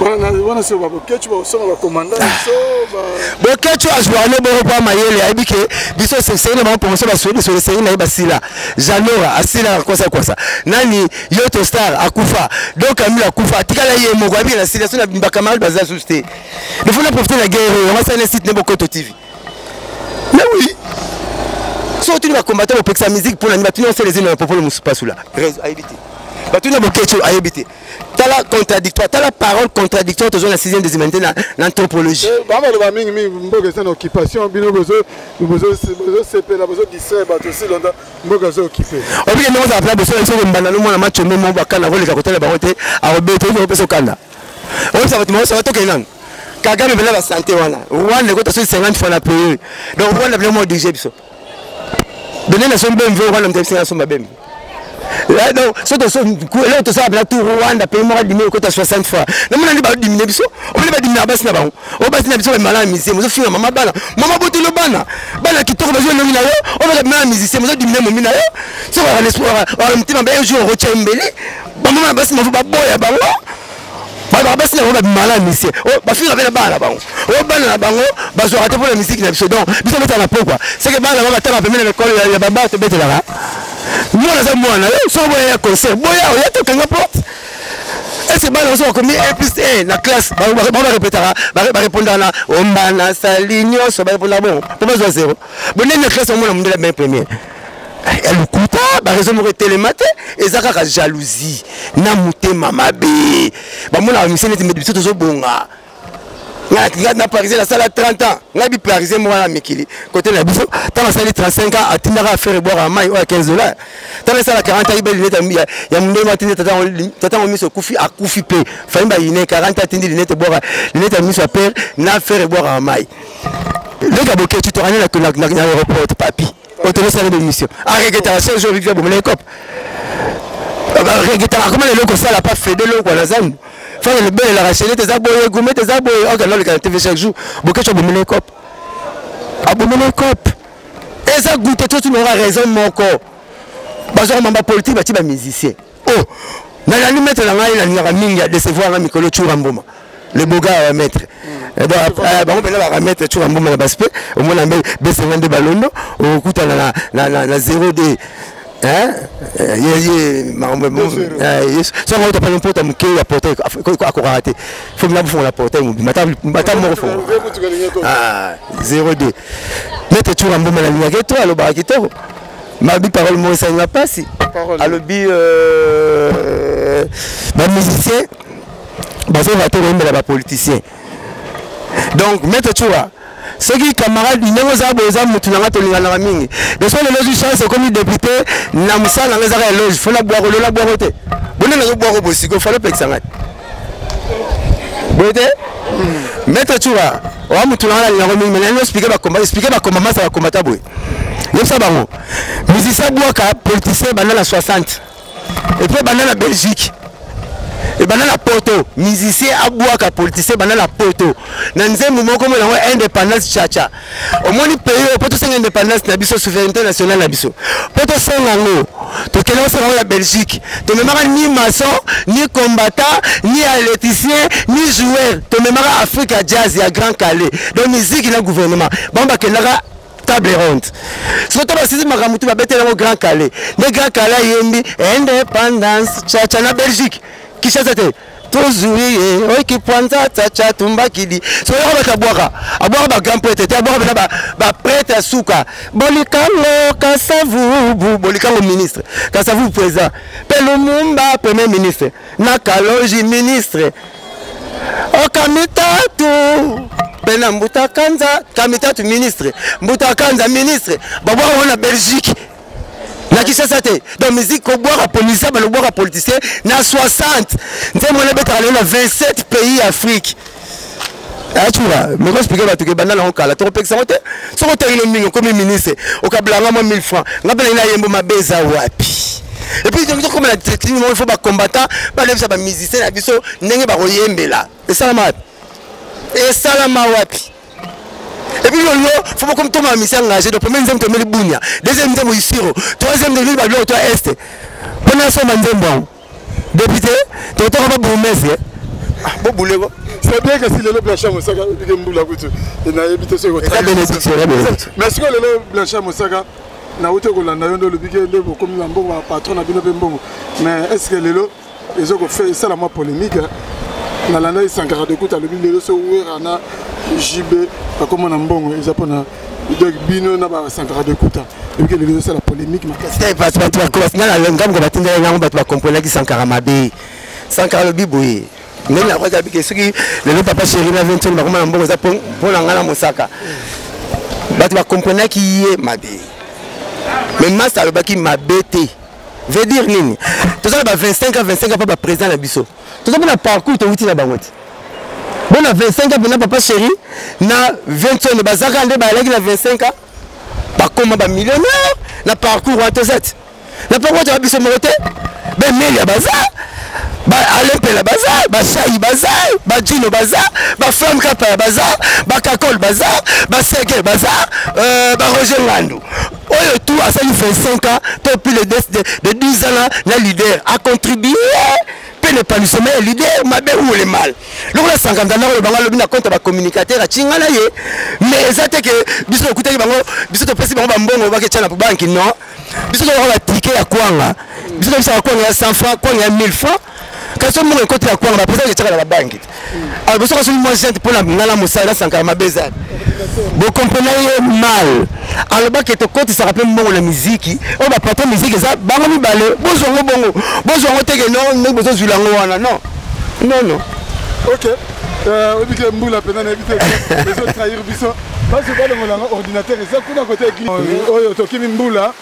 Wana se ba Bokechu ba soma ba commandant so ba Bokechu a joué le bon pas mayele abike biso c'est une bonne promotion ba sur le série na basila Janora asila quoi ça nani Yoto Star akufa donc Amila akufa tikala ye mo kwa bien la situation na bakamal baza susté il faut la profiter la guerre on va sur le site Bokoto TV mais oui so tu vas combattre au Pexa musique pour l'animateur c'est les îles pour le musupa sous là à éviter ba tu na Bokechu à éviter. T'as la contradictoire, t'as la parole contradictoire toujours la 6e des humanités dans l'anthropologie. Bah le ba mingi mboka c'est une occupation bino bezo CP la bezo distraire ba aussi longtemps mboka c'est occupé. Obi que nous on appelle bezo sur mbana no mwana match même ba kana voleka kotela ba hote a obeto ko peso kanda. On ça va toka inang. Kagame bela ba santé wana. Rwanda ko taso 50 fois na payer. Donc Rwanda vraiment dirigé biso. Donner la somme BMV Rwanda mtesi na somme BMV. Là, donc, là, tu sais, tout Rwanda, pays moi, diminué côté 60 fois. Non, on a dit, bah, diminuer, on va diminuer à bas, n'a pas. On va diminuer, on va malin, musicien, on va finir, maman, bana, maman, beauté, le bana. Bana qui tourne, on va diminuer, on va diminuer, musicien, on va diminuer, mon minayo. Si on a l'espoir, on va diminuer, on va jouer, on va retient, maman, bas, on va pas boire, bah, bah, basi na ba mala monsieur oh ba fira bela bala bango oh bana na bango ba zo rater pour la musique na biso donc biso beta na pourquoi c'est que bana ba tala pemene l'école ya baba te beta là moi na za moi na so boya concert boya ya to kanga porte est-ce que bana so comme 1+1 na classe ba répétera ba répondre na ombana salinyo so ba répondre bon pour pas 0 bon na classe on na bien premier elle écoute ba raison mo télématé et ça ka jalousie na mutema mabe ba mona mission net biso to zo bonga na parisien la salle à 30 ans na bi parisien mo na mikili côté na biso ta na salle 35 ans atinara faire boire à mai ou à $15 ta na salle 40 ans ibeli net ya munde matine tata on miso kufi a kufi pe fa imba ine 40 atindi net boire net a miso père na faire boire à mai le gaboké tu te ramenes na aéroport papi autorisé à l'émission. Arrêtez la seule jour vivre pour les copes. Arrêtez comment les locaux ça l'a pas fait de l'eau quoi la zone. Faire le bel la racheter tes aboyés, gommer tes aboyés. Oh là le TV chaque jour. Beaucoup de choses les copes. Abonner les copes. Et ça goûte tout tu n'auras raison mon corps. Parce que membre politique bah tu vas musicien. Oh. Na la limite la ngai la nira mingi à décevoir na mikolo Churamboma. Le boga va mettre. On va mettre tout un moment d'aspect. Au moins, on met B52 ballons. On coûte la 0D. Hein? Ça va pas n'importe qui la porter. Quoi qu'on raté. Il faut que nous la porter. Matam 0D. Mettre tout un moment la ligne avec toi, le barakito. Ma bi parole moi ça ne va pas si. Alors bi musicien. Parce qu'on va te remettre la politicien. Donc, mettez tu vois, ceux qui camarades, ils n'ont pas besoin de tout le monde. De ce fait, les chances comme député, Namsa, dans les arrêts, il faut la boire, la boire. Vous n'avez pas boire au bossigo, il faut le péter. Vous voyez? Mettez tu vois, on va tout le monde, mais on va expliquer comment ça va combattre. Vous savez, musicien boit, politicien, banana 60. Et puis, banana Belgique. Et banana Porto, musicien à boire qu'à politicien banana Porto. Nanzé moment comme la indépendance chacha. Au moins le pays au Porto c'est indépendance na biso souveraineté nationale na biso. Porto c'est ngano. To kelo c'est la Belgique. To memara ni maçon, ni combattant, ni électricien, ni joueur. To memara Africa Jazz ya Grand Calais. Donc musique na gouvernement. Bamba kenara table ronde. Si tu vas saisir Maramutu va mettre le Grand Calais. Le Grand Calais yembi indépendance chacha na Belgique. Qui chasse toujours qui prend ça tcha tumba qui dit so on va boire à boire ba grand prêtre à boire ba prêtre à souka bolikalo kasavu bolikalo ministre kasavu président Pelumumba premier ministre nakaloji ministre okamitatu pena mbutakanza kamitatu ministre mbutakanza ministre ba boire on a Belgique. Qui ça donc musique qu'on boit à politicien, on boit à politicien, na 60. Nous avons 27 pays Afrique. Ah tu vois, mais quand je explique que banana on cala, tu peux examiner. Si on t'a une million comme ministre, au Kablanga moi 1000 francs. On a besoin d'un ma beza wapi. Et puis donc comme la technique, il faut pas combattant, pas lever ça ba musicien na biso, ndenge ba royembela. Et ça la wapi. Et puis il faut comme tout le mission engagé. Donc premier deuxième le Bounia, deuxième deuxième Isiro, troisième deuxième le toi Est. Pendant ce moment député, tu n'as pas bourgmestre. Bon boulot. C'est bien que si le Blanchard Moussaka est Mboula Koutou, il n'a évité ce que merci que le Blanchard Moussaka n'a pas été le biquet de vos communes en bon patron à Binobembo. Mais est-ce que les lots, ils ont fait ça la moins polémique? Dans l'année 140 de coups, à le milieu de ce Ouerana, JB, comme on a un bon, ils apprennent donc Bino n'a pas 140 de coups. Et puis les c'est la polémique. C'est parce que tu vas commencer à la gamme qu'on va comprendre qui 140 mabé, 140 biboué. Mais la fois que ceux qui le papa chéri na 20 ans, comment on bon pour la ngala Mosaka. Bah tu vas comprendre qui est mabé. Mais master le baki mabété. Veut dire nini? Tout ça 25 ans pas président la biso. Tout ça pour le parcours tu outil na bangote. Bon à 25 ans na papa chéri na 20 ans bazaka ande ba leki na 25 ans. Pas comme ba millionnaire na parcours à 7. na pourquoi tu vas biso morote ben Melia baza ba Alempe la baza ba Shai baza ba Gino baza ba Femme Kapa baza ba Kakol baza ba Sege baza ba Roger Ngandou oyo tout à ça il fait 5 ans depuis le de 10 ans là na leader a contribué ne pas lui sommer l'idée ma belle ou le mal donc là 50 ans le bango le bina compte ba communicateur a chinga na ye mais ça te que biso écouter bango biso to pesi bango mbongo ba ke tchana pour banque non biso to ba ticket ya kwanga biso to sa kwanga ya 100 francs kwanga ya 1000 francs quand on monte côté ya kwanga ba pesa ke tchaka la banque alors biso ko so moi gente pour la ngala musala sankara mabeza vous comprenez mal alors ba que to compte ça rappelle mbongo la musique on va porter musique ça bango mi balé bozongo bongo bozongo te que non besoin de la non non ok obike mbula pena na éviter les autres trahir biso parce que dans mon ordinateur ça kuna côté oyo tokimi mbula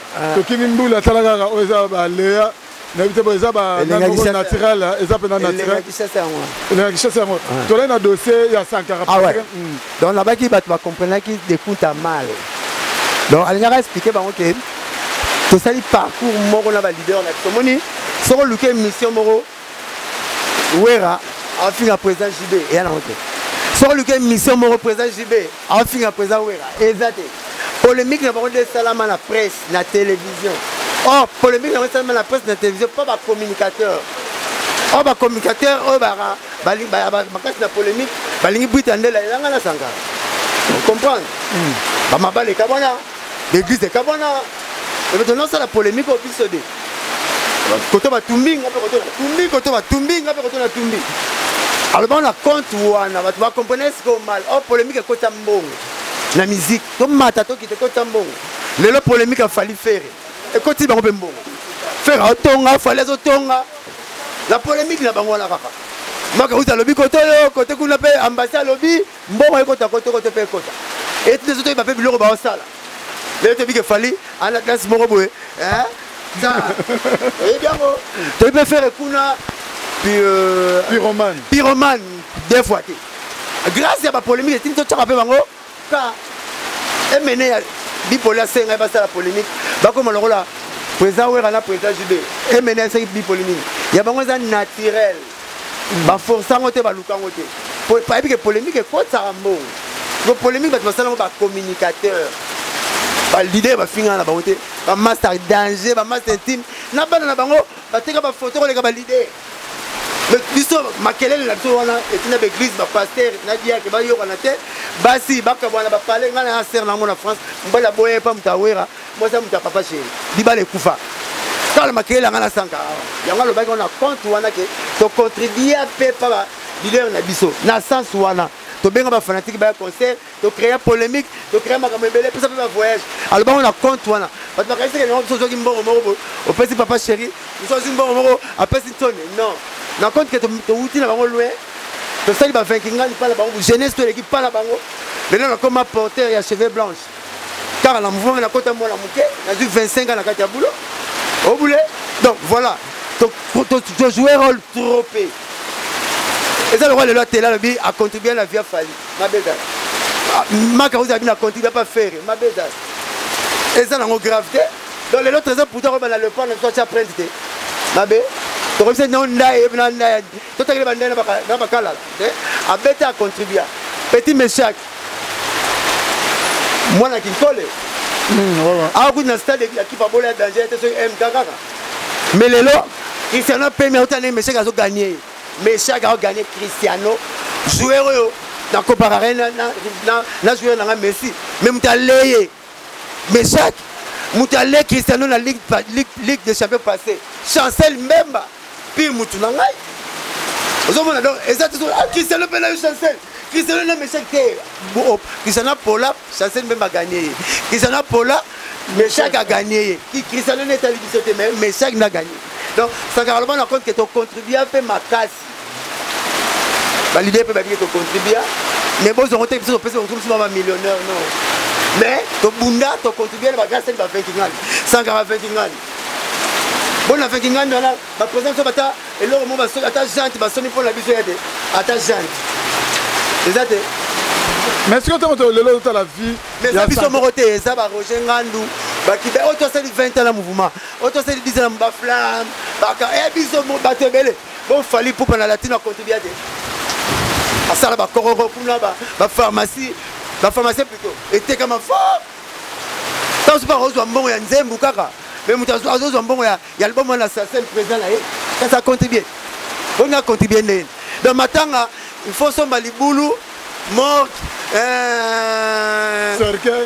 talaka oza ba lea na éviter boza ba naturel eza pena naturel les richesses moi toi na dossier ya 140 ah ouais donc là-bas qui va comprendre qui découte mal donc elle a expliqué ba OK tout ça le parcours moko na ba leader na tomoni soko luke mission moko wera a fini à président JB et à l'entrée soko luke mission moko président JB a fini à président wera exact polémique na parole de salama na presse na télévision oh polémique na salama na presse na télévision pas ba communicateur oh ba communicateur oh ba makasi na polémique balingi britande la yanga na sanga on comprend ba mabale kabona l'église de kabona et maintenant ça la polémique au biso de côté ba tumbi ngape côté ba tumbi ngape côté na tumbi alors on a compte wana va comprendre ce qu'on mal oh polémique côté mbongo na musique comme matato qui te côté mbongo le polémique a fallu faire et côté ba mbongo faire otonga fallait otonga la polémique na bango na kaka maka uta lobi côté kuna pe ambassade lobi mbongo côté pe côté et les autres ba pe biloko ba osala les autres bi fallait à la classe moko boye hein ça et bien tu peux faire kuna pyromane deux fois grâce à la polémique tu te rappelles bango ka emene bipola senga ba la polémique ba comme le là président wera na président JB emene ça bipolémique ya bango ça naturel ba forçango te ba lukango te pour pas que polémique ko ça mbo le polémique ba ça ba communicateur ba leader ba finga na ba wote ba master danger ba master intime na bana na bango ba teka ba photo ko le ba leader mais biso makelele la biso wana etina ba église ba pasteur na dia ke ba yo kana te basi ba ka bwana ba parler ngana na ser na ngona France mbala boye pa mtawera moi ça mta papa chez di ba le kufa kala makelele ngana sanka yango lo ba ko na compte wana ke to contribuer pe pa ba leader na biso na sens wana to benga ba fanatique ba concert to créer polémique to créer makamembele pour ça ba voyage alors on a compte wana parce que c'est que non so ki mbongo moko au petit papa chéri nous sommes mbongo moko après c'est tonne non na compte que to uti na bango loin to sali ba 20 ngani pas la bango jeunesse to l'équipe pas la bango maintenant comme porteur ya cheveux blanches car la mouvement na kota moi la muke na 25 ans na kati ya boulot au boulot donc voilà to jouer rôle trop peu. Et ça le roi de l'autre là a contribué à la vie à Fali. Ma belle. Ma carrière a bien contribué à pas faire. Ma belle. Et ça n'a pas gravité. Donc les autres raisons pour toi on a le point de toi apprendre. Ma belle. Tu sais non ndaye ndaye. Toi tu as bandé na bakala. A bête a contribué. Petit Meshak. Moi na kinkole. Ah vous na stade qui va voler danger c'est MK. Mais les lots Cristiano permet autant de Meshak a gagné. Mais chaque a gagné Cristiano joueur dans comparer na joueur na Messi même t'allé mais chaque mutalé Cristiano na ligue des champions passé chancel même puis mutu na ngai ozomona donc exactement Cristiano pena chancel Cristiano na mais chaque Cristiano Pola chancel même a gagné Cristiano Pola mais chaque a gagné qui Cristiano n'est pas ligue mais chaque n'a gagné donc ça carrément on compte que tu contribues à faire ma casse. L'idée peut bien te contribuer mais bon on peut se passer on va millionnaire non mais to bunda to contribuer à la grâce de 20 ngani 120 ngani bon la 20 ngani là ba président so bata et là on va so ata gente ba soni pour la biso yade ata gente exact mais est-ce que tu as le la vie mais ça biso moroté ça ba Roger Ngandou bakibe oyo tosali 20 ans na mouvement oyo tosali 10 ans na baflamme biso bato ebele bofali pupa na latine acontribua te asala bakororo kuna bapharmacie plutôt etekama fort tanso mpa ozwa mbongo ya nzembu kaka me moto azozwa mbongo ya libomo na assassin président na ye kasa acontribue bonga acontribue ndeni donc matanga il faut somba libulu mort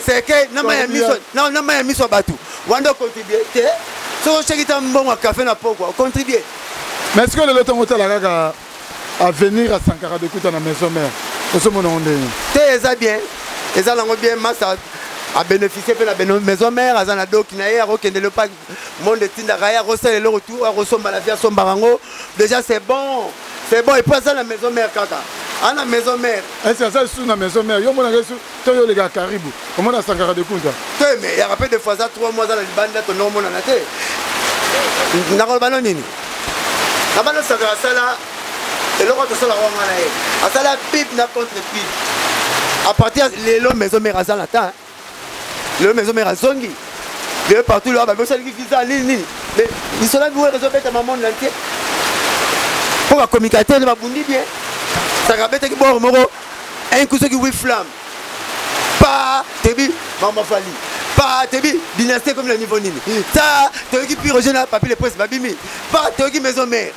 cercueil nama ya miso bato wanda contribue te soko chekita mbongo ya café na poko contribue mais est-ce que le temps otala kaka à venir à Sankara de Kouta na maison mère osomona ndeni te eza bien eza nango bien masa a bénéficié de la maison mère à Zanado qui n'a pas de le monde de Tindara le retour à Rosomba la vie à son barango déjà c'est bon et puis ça la maison mère kaka à la maison mère est-ce ça sous la maison mère yo mona reçu to yo les gars Caribou comment na Sankara de Kouta mais il y a rappelé des fois ça 3 mois dans la bande to non mona na te na ko bano nini na bano Sankara sala et le retour sala wa ngana e asala pip na contre pip à partir les longs maison mère à Zanata le maison mère zongi le partout là ba sali visa nini mais ils sont là pour résoudre ta maman entier pour la communicateur ba bundi bien ça rabete ki bor moko un coup qui oui flamme pas tebi maman fali pas tebi dynastie comme le niveau nini ça te qui pire jeune papier les presse babimi pas te qui maison mère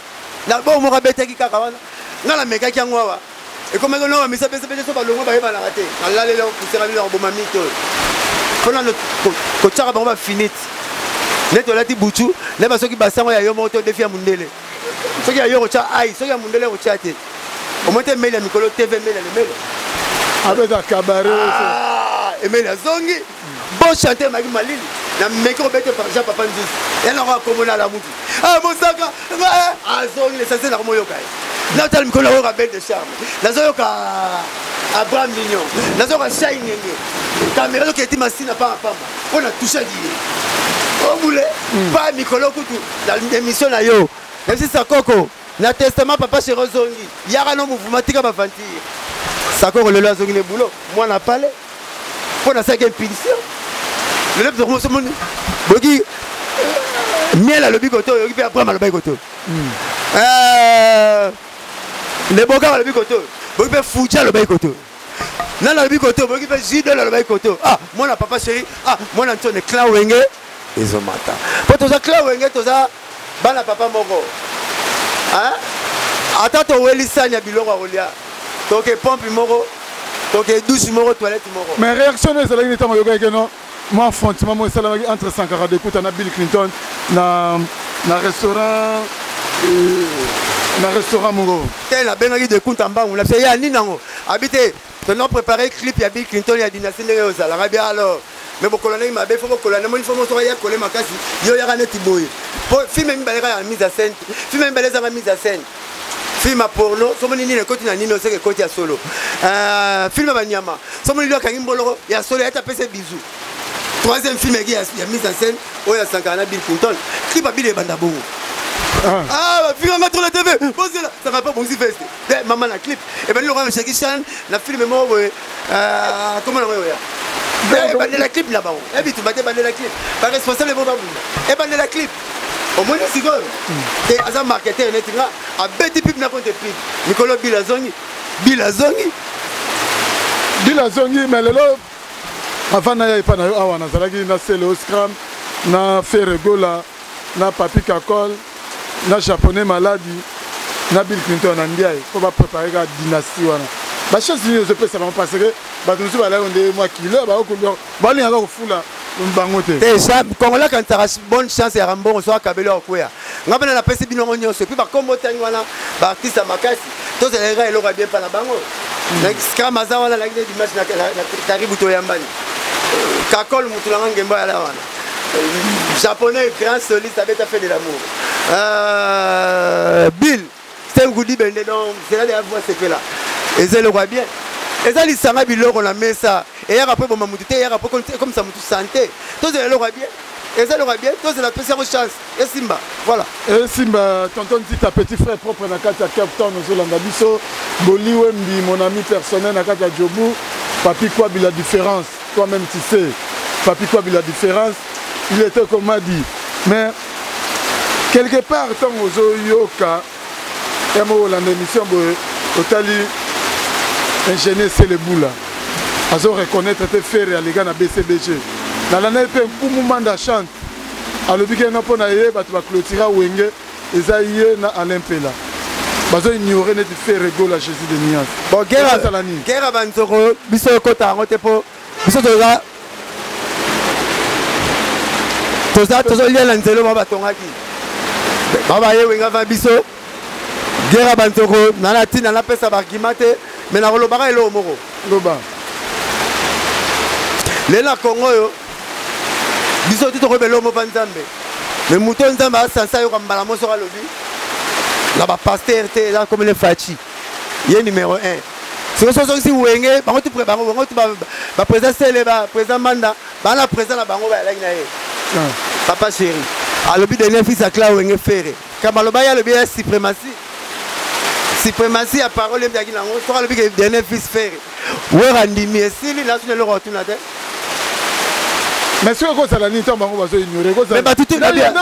na bon mo rabete ki kaka wana na la meka ki ngwa et comme on a mis ça pese so ba longo ba yeba na raté na la le ko sera le bo mamito on a le coachara ba finit net on a dit bouchu les ba soki basango ya yo moto défi ya mundele soki ya yo rocha ai soki ya mundele rocha te au moins te mail ya mikolo TV mail le mail avec un cabaret et mail ya zongi bon chanter magi malili na meko bete par Jean Papa Nzis et on a comme la mutu mosaka zongi les sensei na ko moyoka na tal mikolo o rabel de charme na zoyoka Abraham Mignon na zoyoka Shine Ngenge caméra qui était machine pas on a touché dit on voulait pas mikolo kutu dans l'émission na yo même si ça koko na testament papa chez Rozongi yara no mouvement tika ba fantir ça koko le lazongi le boulot moi na parlé pour na ça quelle punition le lève de mon monde bogi miel à le bigoto yo qui peut Abraham le bigoto les boga le bigoto bogi peut Fouja le bigoto na la bikoto boki pe jide la bikoto moi na papa chéri moi na ntone Clawenge ezomata po toza Clawenge toza bana papa moko ata to welisanya biloko akolia toke pompe moko toke douche moko toilette moko mais réaction est là ntango yoka ke non moi affrontement moi sala entre Sankara de Kouta na Bill Clinton na restaurant moko tel la benaki de Kouta mbangu la ya ni nango habité on a préparé clip ya Bill Clinton ya dynastie ndenge yo sala bien alors mais bokolana ma be faut bokolana mo il faut mo so ya koler makasi yo ya kaneti boye film mi baleka ya mise à scène film mi baleza ma mise à scène film à porno somo nini ne koti na nini oseke koti ya solo film ba nyama somo nini akangi mbolo ya solo ya tapese bisou troisième film ya mise en scène oya Sankara na Bill Clinton clip abile banda bongo filme trop la TV ça va pas bon si feste maman la clip et ben le roi Jackie Chan la film moi comment on va la clip là-bas et puis tu vas te la clip par responsable bon et ben la clip au moins c'est quoi et azam marketeur net là a bête pip na compte pip Nicolas Bilazongi mais le avant na ya pa na awa na zalaki na selo scram na Ferregola na Papi Kakol na japonais maladie na Bill Clinton na ndiaye pour ba préparer la dynastie wana ba chance ni je peux ça parce que ba nous ba là on est moi kilo ba ko ba li nga ko fula mbango te déjà Congolais quand tu as bonne chance ya rambo so akabelo okuya ngabana na pesi bino nyonso puis ba kombo tani wana ba artiste makasi to zelera elo bien pa na bango na scam aza wana la dimanche na Karibu to yambani Kakol mutulanga ngemba ya la wana japonais grand soliste avait fait de l'amour Bill c'est un goudi bende donc c'est là de avoir ce que là et c'est le roi bien et ça les sanga biloko na mesa et ya après bon mamutu te ya après comme ça mutu santé tout c'est le roi bien et ça le roi bien tout c'est la première chance et Simba voilà et Simba tonton dit ta petit frère propre na kata Cape Town ozolanda biso Boli Wembi mon ami personnel na kata Jobu Papi quoi la différence toi même tu sais Papi quoi la différence il était comme m'a dit. Mais quelque part, tant aux yoka, et moi, dans l'émission, au tali, ingénieur, c'est le bout là. Ils ont reconnaître tes frères et les gars dans BCBG. Dans l'année, pour le moment de chante, à l'objet n'a pas naïe, tu vas clôturer Wenge, et ça y est, na Alain Pela. Ils ont ignoré notre frère Rego la Jésus de Nias. Bon, guerre avant de biso kota ngote po, biso toza. Toza lié na nzelo ba batongaki. Baba ye wenga va biso. Guerre avant de na tina na pesa bargimate, mais na rolobara elo moko. Loba. Lela Congo yo biso tito ko belo mo banzambe mais muto nzamba asansa yo kambala mo soka lobi la ba pasteur te là comme les fachi ye numéro 1 c'est que si wenge bango tu pré bango ba président Sele ba président Manda ba na président na bango ba la na ye papa chéri a lobi de fils à Cla wenge ferré kamaloba ya lobi ya suprématie à parole bien qu'il nango soka lobi que dernier fils ferré ouais randimi esili national le retourna te. Mais si on a ignoré, mais batutu na bien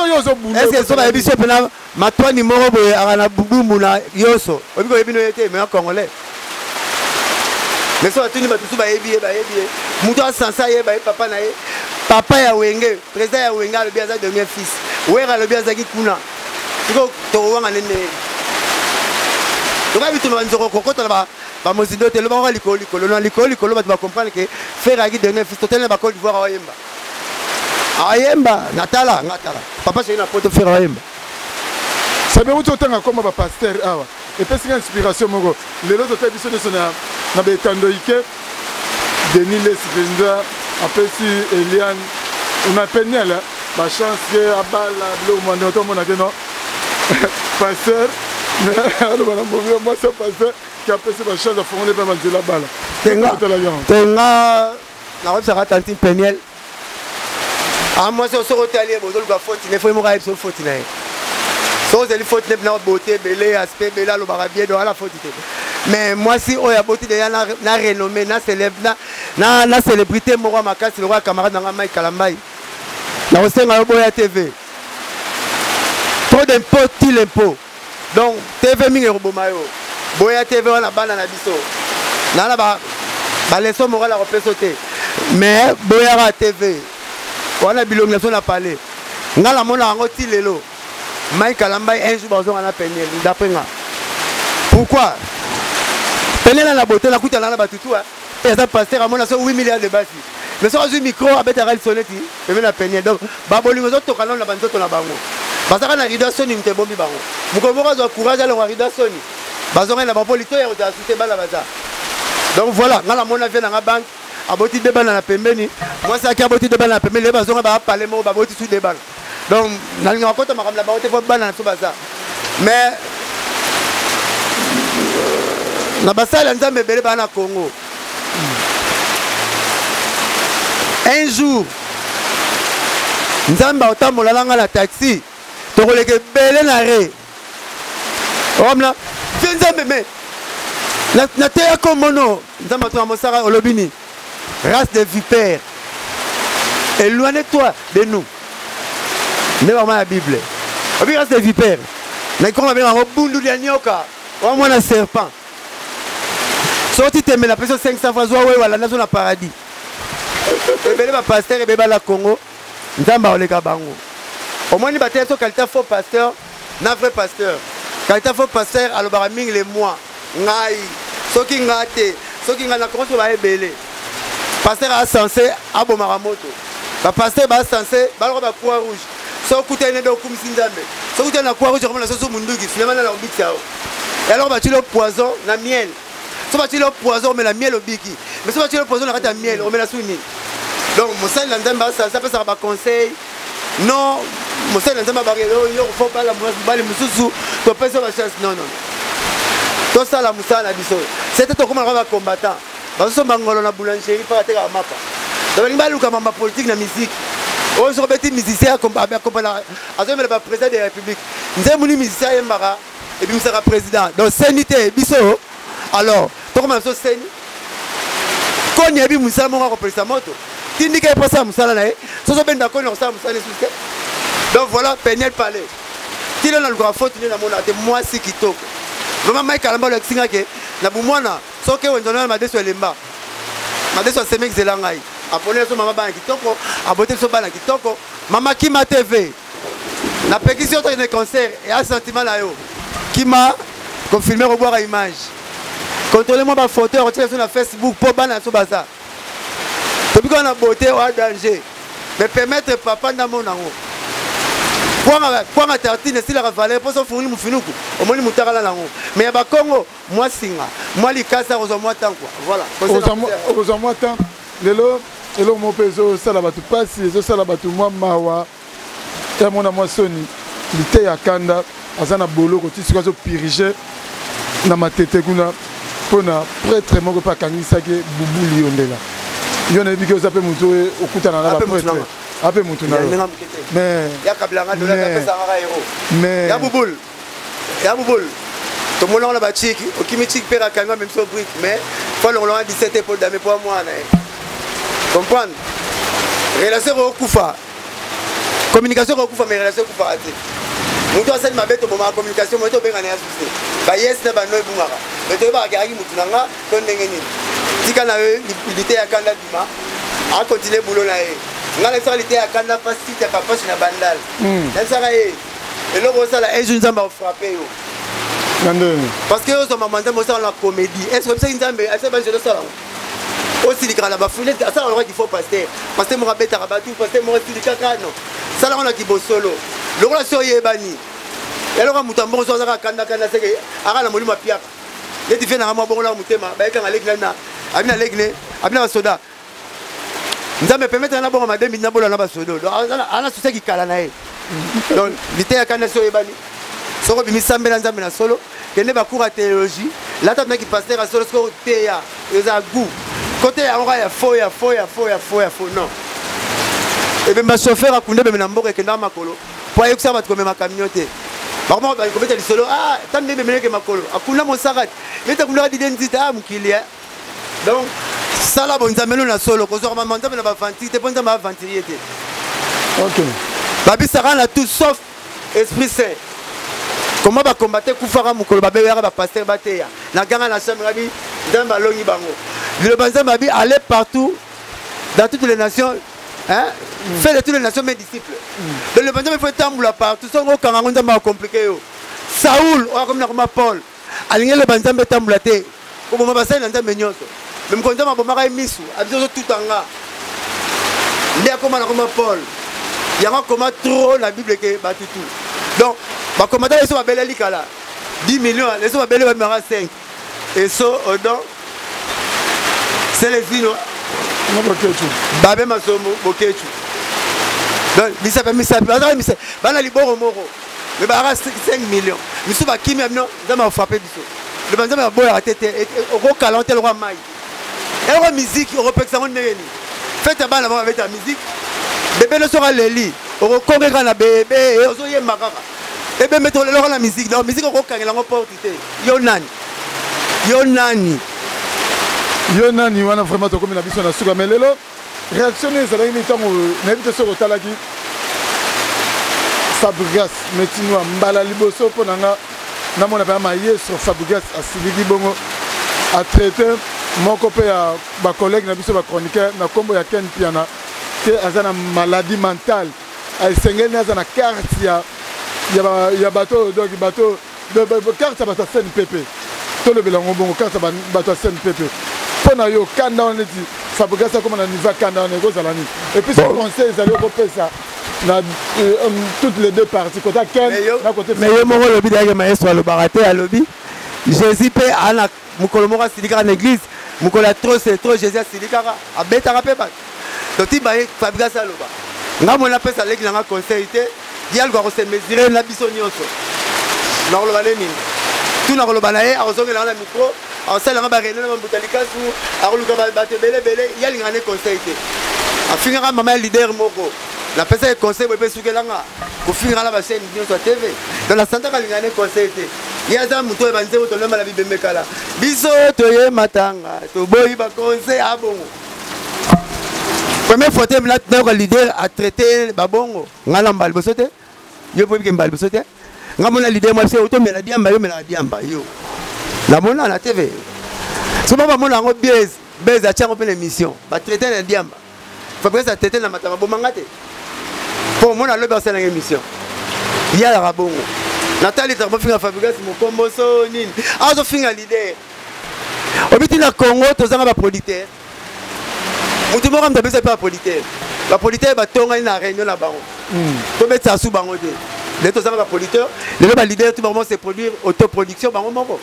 est-ce que so ba biso pena matwani moko boye arana bubu na yoso obiko ebino yete mais congolais mais so atuni batutu ba yebi muto asansa ye ba papa na ye papa ya wenge président ya wenga le biaza dernier fils wera le biaza ki kuna tiko to wanga nene to ba bitu banzoko kokota ba mozindo te le ba likoli ba ba comprendre que faire aki dernier fils totel ba Côte d'Ivoire oyemba ayemba ngatala papa c'est une porte faire ayemba ça veut dire autant comme ba pasteur awa et puis c'est une inspiration moko les autres hôtels biso de na betando ike Denis Lesbenda après si Eliane on a peine là ba chance que abala le monde autant mon non pasteur alors moi c'est pasteur qui a passé ma chance de fonder pas mal de la balle tenga na robe ça tantine Peniel. Ah moi c'est au hôtelier bon le faute il faut me railler sur faute là so c'est le faute na beauté belé aspect belé le barabie do la faute mais moi si o ya beauté de na renommé na célèbre na célébrité mo roi makasi le roi camarade na Mike Kalambai na osenga boya TV trop d'impôt til impôt donc TV mingi robomayo boya TV wana bana na biso na ba leçon morale à représenter mais boya TV on a bilong on a parlé ngala mona ngo ti lelo Mike Kalambai un jour bazon na Peniel d'après nga pourquoi Peniel na beauté na kuta na batutu et ça pasteur amona so 8 milliards de basi mais so azu micro abeta ral soneti pemena na Peniel donc babolingo zo tokana na banzoto na bango bazaka na ridation ni mte bombi bango mukomoko zo courage ala ridation ni bazonga na bapolito ya ozasute bala baza donc voilà ngala mona vient na banque aboti de bana na pembeni moi ça qui aboti de bana na pembeni les bazonga ba parler mo ba boti sous de bana donc na linga kota makamla ba ote fo bana na sobaza mais na basala nzambe bele bana Congo un jour nzambe otambola langa na taxi to koleke bele na re omna nzambe me na teya komono nzambe to mosara olobini race de vipères, éloignez-toi de nous. Ne pas la Bible. Et race de vipères. Mais comme on a un bundu de nyoka, on a un serpent. Sorti te met la pression 500 fois zoé wala na zona paradis. Et bébé ba pasteur et bébé la Congo, nzamba oleka bango. Au moins ni ba teso qualité faux pasteur, na vrai pasteur. Qualité faux pasteur alobara mingi les mois. Ngai, soki ngate, soki ngana konso ba ebele. Pasteur a censé abo maramoto. Le pasteur a censé balro ba croix rouge. So kutene do kum sinzambe. So kutene na croix rouge comme la soso mundugi, finalement na obiki yao. Et alors ba tu le poison na miel. So ba tu le poison mais la miel obiki. Mais so ba tu le poison na kata miel, on met la souni. Donc Moussa Nzamba ça peut ça ba conseil. Non, Moussa Nzamba ba yo faut pas la bali mususu, to pesa ba chance non. Tout ça la Moussa na biso. C'était to comme un combattant. Parce que Mangolo na boulangerie pas attaquer à mapa. Donc il va luka mamba politique na musique. On se rebelle musicien comme le président de la République. Nous sommes musiciens et mara et puis nous sommes président. Donc sénité biso. Alors, comment ça séni? Quand il y a bi Moussa Mora représentant moto. tindi ke pasa musala na e soso benda ko no sa musala sute donc voilà Peniel Palais tilo na lukwa faute ni na mona te moi si kitoko vraiment mai kalamba le singa ke na bumwana soke wenzona ma deso lemba ma deso semek zelangai apone so mama bana kitoko abote so bana kitoko mama Kima TV na pekisi autre de concert et un sentiment là yo Kima confirmer revoir à image contrôlez-moi ma photo retirer sur la Facebook pour bana so baza depuis qu'on a beauté ou à danger mais permettre papa na mon nango quoi ma tartine si la ravaler pour se fournir mufinuku au moins mutara la nango mais ya ba Congo moi singa moi likasa aux moi temps quoi voilà aux moi temps lelo mo peso sala batu pasi zo sala batu moi mawa ya mona moi soni lite ya kanda azana boloko tisika zo piriger na matete kuna pona prêtre moko pa kanisa ke bubu liondela yone biko zape mutu okutana na ba prêtre ape mutu na mais ya kablanga dola ka pesa ngara hero mais ya bubul to mona na ba chiki okimi chiki pera kanga même so brique mais faut l'on a 17 pour dame pour moi na comprendre relation au kufa communication au kufa mais relation kufa ati mutu asali mabeto boma communication moto benga na souci ba yes na ba no bungaka beto ba gari mutu nanga to ndenge nini tika na l'idée ya kanda dima a continuer boulot na e ngala salité ya kanda pasi ta kapasi na bandal na saka e eloko sala e jour nzamba frapper yo parce que yo so mamanda mo sala la comédie est-ce que c'est nzambe asa ba je le sala aussi les grands là-bas fouler ça on qu'il faut passer mon rabeta rabatu passer mon style kakano ça là on a qui bosse solo le relation yebani et alors mutambo so za kanda seke ara na molima pia les différents na mo la mutema ba ka ngalegne na abina legne abina soda nzambe permettre na bongo ma 2000 na bola na ba sodo ana souci qui kala na e donc vite ya kanda so yebani soko bimisambe na nzambe na solo kende ba cours à théologie là t'as qui pasteur à solo soko teya eza goût côté on a faux non et bien ma chauffeur a koundé na mboka kenda makolo pour y ça va comme ma camionneté par contre il commet solo ah tant de que makolo akuna mon sarat mais ta koundé d'identité mukili donc ça là bon zamelo na solo ko zo maman na ba vanti te bonza ma ventilier OK babi sara na tout sauf esprit saint comment va combattre kufara mukolo babe ya ba pasteur bateya na ganga na chambre rabi dans balongi bango le banza mabi aller partout dans toutes les nations hein faire de toutes les nations mes disciples donc le banza il faut tamboula partout son ko kanga ngonza ma compliqué yo Saoul o comme na comme Paul alinge le banza be tamboula te ko boma basai na nzambe nyoso même konza ma boma ka misu abizo tout anga ndia comme na comme Paul yanga comme trop la Bible que batutu donc ba commander so ba beleli kala 10 millions les so ba beleli ba 5 et so odon c'est les vino babe masomo bokechu donc misa bana liboro moko mais ba 5 millions misu ba kimi amno zama frapper biso le banzama boya tete oko calentel roi mai et roi musique européen on neni faites bana avec ta musique bébé ne sera leli oko kongrega na bébé ozo yemba kaka bébé mettre le la musique donc musique oko kangela ngo portité yo nani wana vraiment to comme la biso na suka mais lelo réactionner ça dami tango na bito soko talaki Fabregas metinwa mbala liboso ponanga na mona pa ma yeso Fabregas asiliki bongo a traiter mon copain ya ba collègue na biso ba chroniqueur na kombo ya Ken Piana que azana maladie mentale ay sengel na azana carte ya bateau donc bateau de carte ba scène pépé to le belango bongo carte ba bateau scène pépé pona yo kanda on dit Fabregas comme na niveau kanda on ego zalani et puis ce conseil ça le copé ça na toutes les deux parties côté Ken na côté mais yo mo lobby derrière maestro le baraté à lobby Jésus pe ana mukolo moko silika na église mukolo trop c'est trop Jésus silika a beta rapé ba donc ti ba Fabregas aloba nga mona pesa leki na conseil te dial go se mesurer na biso nyonso na lo baleni tout na lo balaye a ozongela na micro a sala ba rene na mbutalika su a luka ba te bele yali ngane conseil te a finira mama leader moko la pesa conseil be sukelanga ko finira la ba chaîne nyonso TV dans la santé ka ngane conseil te yaza muto e banze to lema la bibembe kala biso to ye matanga to boyi ba conseil abongo Première fois, le leader a traité Babongo. Ngala mbali sote. Yo pouvez que mbali sote. Ngamona leader moi c'est auto mais la diamba yo mais la diamba yo. La mona na TV. C'est pas mona ngo base a tiango pe l'émission. Ba traiter la diamba. Fabrice a traité na matama bomangate. Pour mona le ba c'est l'émission. Il y a la Rabongo. Nathalie Tarbo finga Fabrice mo kombo so nini. Azo finga leader. Obiti na Congo tozanga ba producteur. Mutu moko mtabisa pa producteur. Ba producteur ba tonga na réunion na bango. To betsa sou bango de. Les tozanga ba producteur, les ba leader tout moment c'est produire autoproduction bango moko.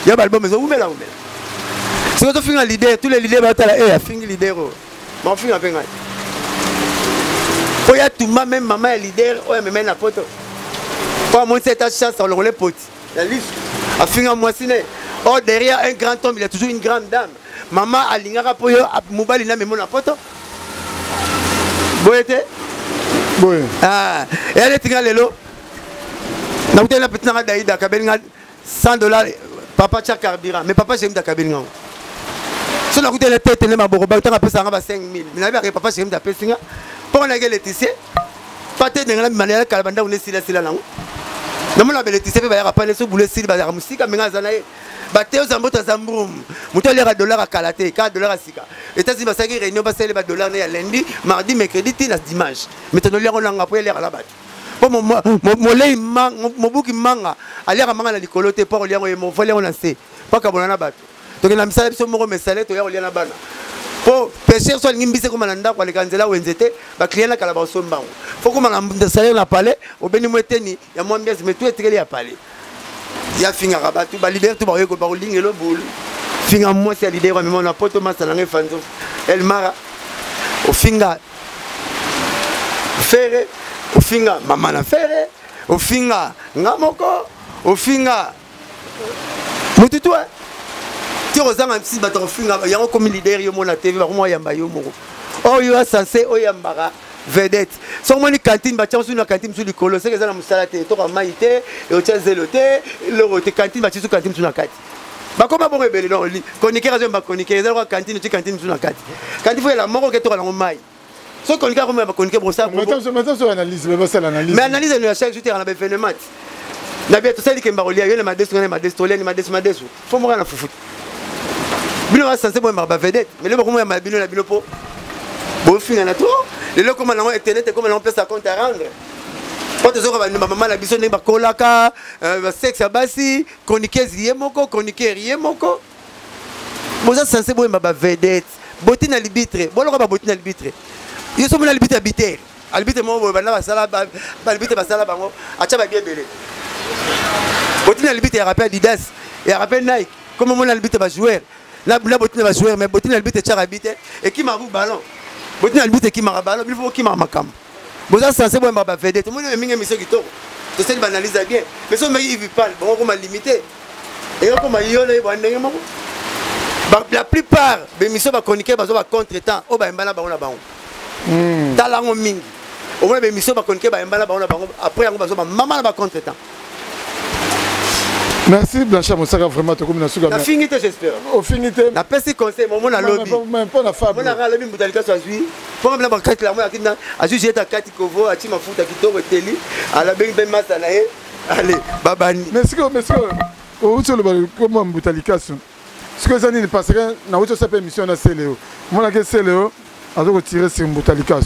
Ya ba album mezo umela. Si on finga leader, tous les leaders ba tala a fingi leader. Ma finga penga. Faut ya tout même maman est leader, o me mena photo. Pour moi cette chance on le pote. La liste a finga moi ciné. Oh derrière un grand homme, il y a toujours une grande dame. Maman alingaka po yo mobali na memo na poto. Boyete? Boye. Ah, et elle est lelo. Na utela petit na daïda kabelinga $100 papa cha carburant, mais papa j'aime da kabelinga. So na utela tête ne maboko ba utanga pesa nga ba 5000. Mais na papa j'aime da pesinga. Pour na gele tissé. Paté de ngala manela kalabanda une sila nango. Na mona bele tissé ba ya pa ne so boule sila ba ya musika menga zanaye. Bateo zambota zambrum muto lera dollar à kalaté $4 à sika États-Unis basaki réunion basele ba dollar ne ya lundi mardi mercredi tina dimanche maintenant lera olanga po lera la bat po mo lei mobuki manga alera manga na likolote po lera mo voler on lancé pas kabona na bat to ke na misala biso moko mesale to ya olena bana po pêcheur so ngimbise ko mananda kwa lekanzela wenzete ba client na kala ba sombango faut ko manga salaire na palais obeni mweteni ya mwambiasi metu etikeli ya palais. Il y a fini à rabat, tout leader, tout barré, par ligne et le boule. Finga moi, c'est leader, mais on a pas Thomas à l'année fanzo. El Mara, au finga, ferré, au finga, maman a ferré, au finga, ngamoko, au finga, moutoutou. Tu as un petit bâton finga, il y a un comme leader, il y a mon TV, moi, il y a un baillot. Oh, il y a censé, oh, il y a un bara. Vedette. Sans moi, les cantines, bah tiens, sur la cantine, sur le colo, c'est que ça, la moussala, tu as maïté, et au tien zéloté, le cantine, bah tu sur cantine, sur la carte. Bah comment pour révéler, non, coniquer, raison, bah coniquer, ils ont la cantine, tu cantine, sur la carte. Quand il faut la mort, tu as la maille. Sauf qu'on a remis à coniquer pour ça. Maintenant, sur l'analyse, mais c'est l'analyse. Mais analyse, elle a chaque jour, on a fait le match. La bière, tout ça, il y a un barolier, il y a ma destoulée, faut mourir à la foufou. Bilo va censé pour ma vedette, mais le moment, il y a ma bilo, la bilo pour. Bon, fin à tout. Les locaux comme on internet et comme on peut ça compte à rendre. Quand tu as maman la biso n'est kolaka, sexe à bassi, chroniquer yemoko, chroniquer riemoko. Bon ça c'est bon ma vedette. Bottine à l'arbitre. Bon alors ba bottine à l'arbitre. Ils sont mon l'arbitre habité. L'arbitre mo ba na sala ba l'arbitre ba sala bango. Acha ba bien belé. Bottine à l'arbitre rappelle Adidas et rappelle Nike. Comme mon l'arbitre va jouer. Là bottine va jouer mais bottine à l'arbitre tcha habité et qui m'a vu ballon. Bottine à l'arbitre qui m'a ballon, il faut qui m'a makam. Bon ça c'est bon ma vedette. Moi je mingi mission qui to. Tu sais banaliser bien. Mais ça mais il vit pas. Bon on m'a limité. Et on m'a yolé bon ndenge moko. La plupart des missions va chroniquer bazo va contre-temps au ba mbala ba on la ba on. Talango mingi. Au moins des missions va chroniquer ba mbala ba on la ba après on bazo ba maman va contre-temps. Merci Blanchard Moussaka vraiment comme na suga. La finité j'espère. Au finité. La peste conseil mon na lobby. Même pas la femme. Mon na lobby mutalika so azui. Pour même la carte la moi akina azu jeta kati kovo ati mafuta kitoko teli ala ben masa na e. Allez babani. Merci. Au sur le comment mutalika so. Ce que ça n'est pas vrai na autre cette émission na Céléo. Mon la que Céléo a donc tiré sur mutalika.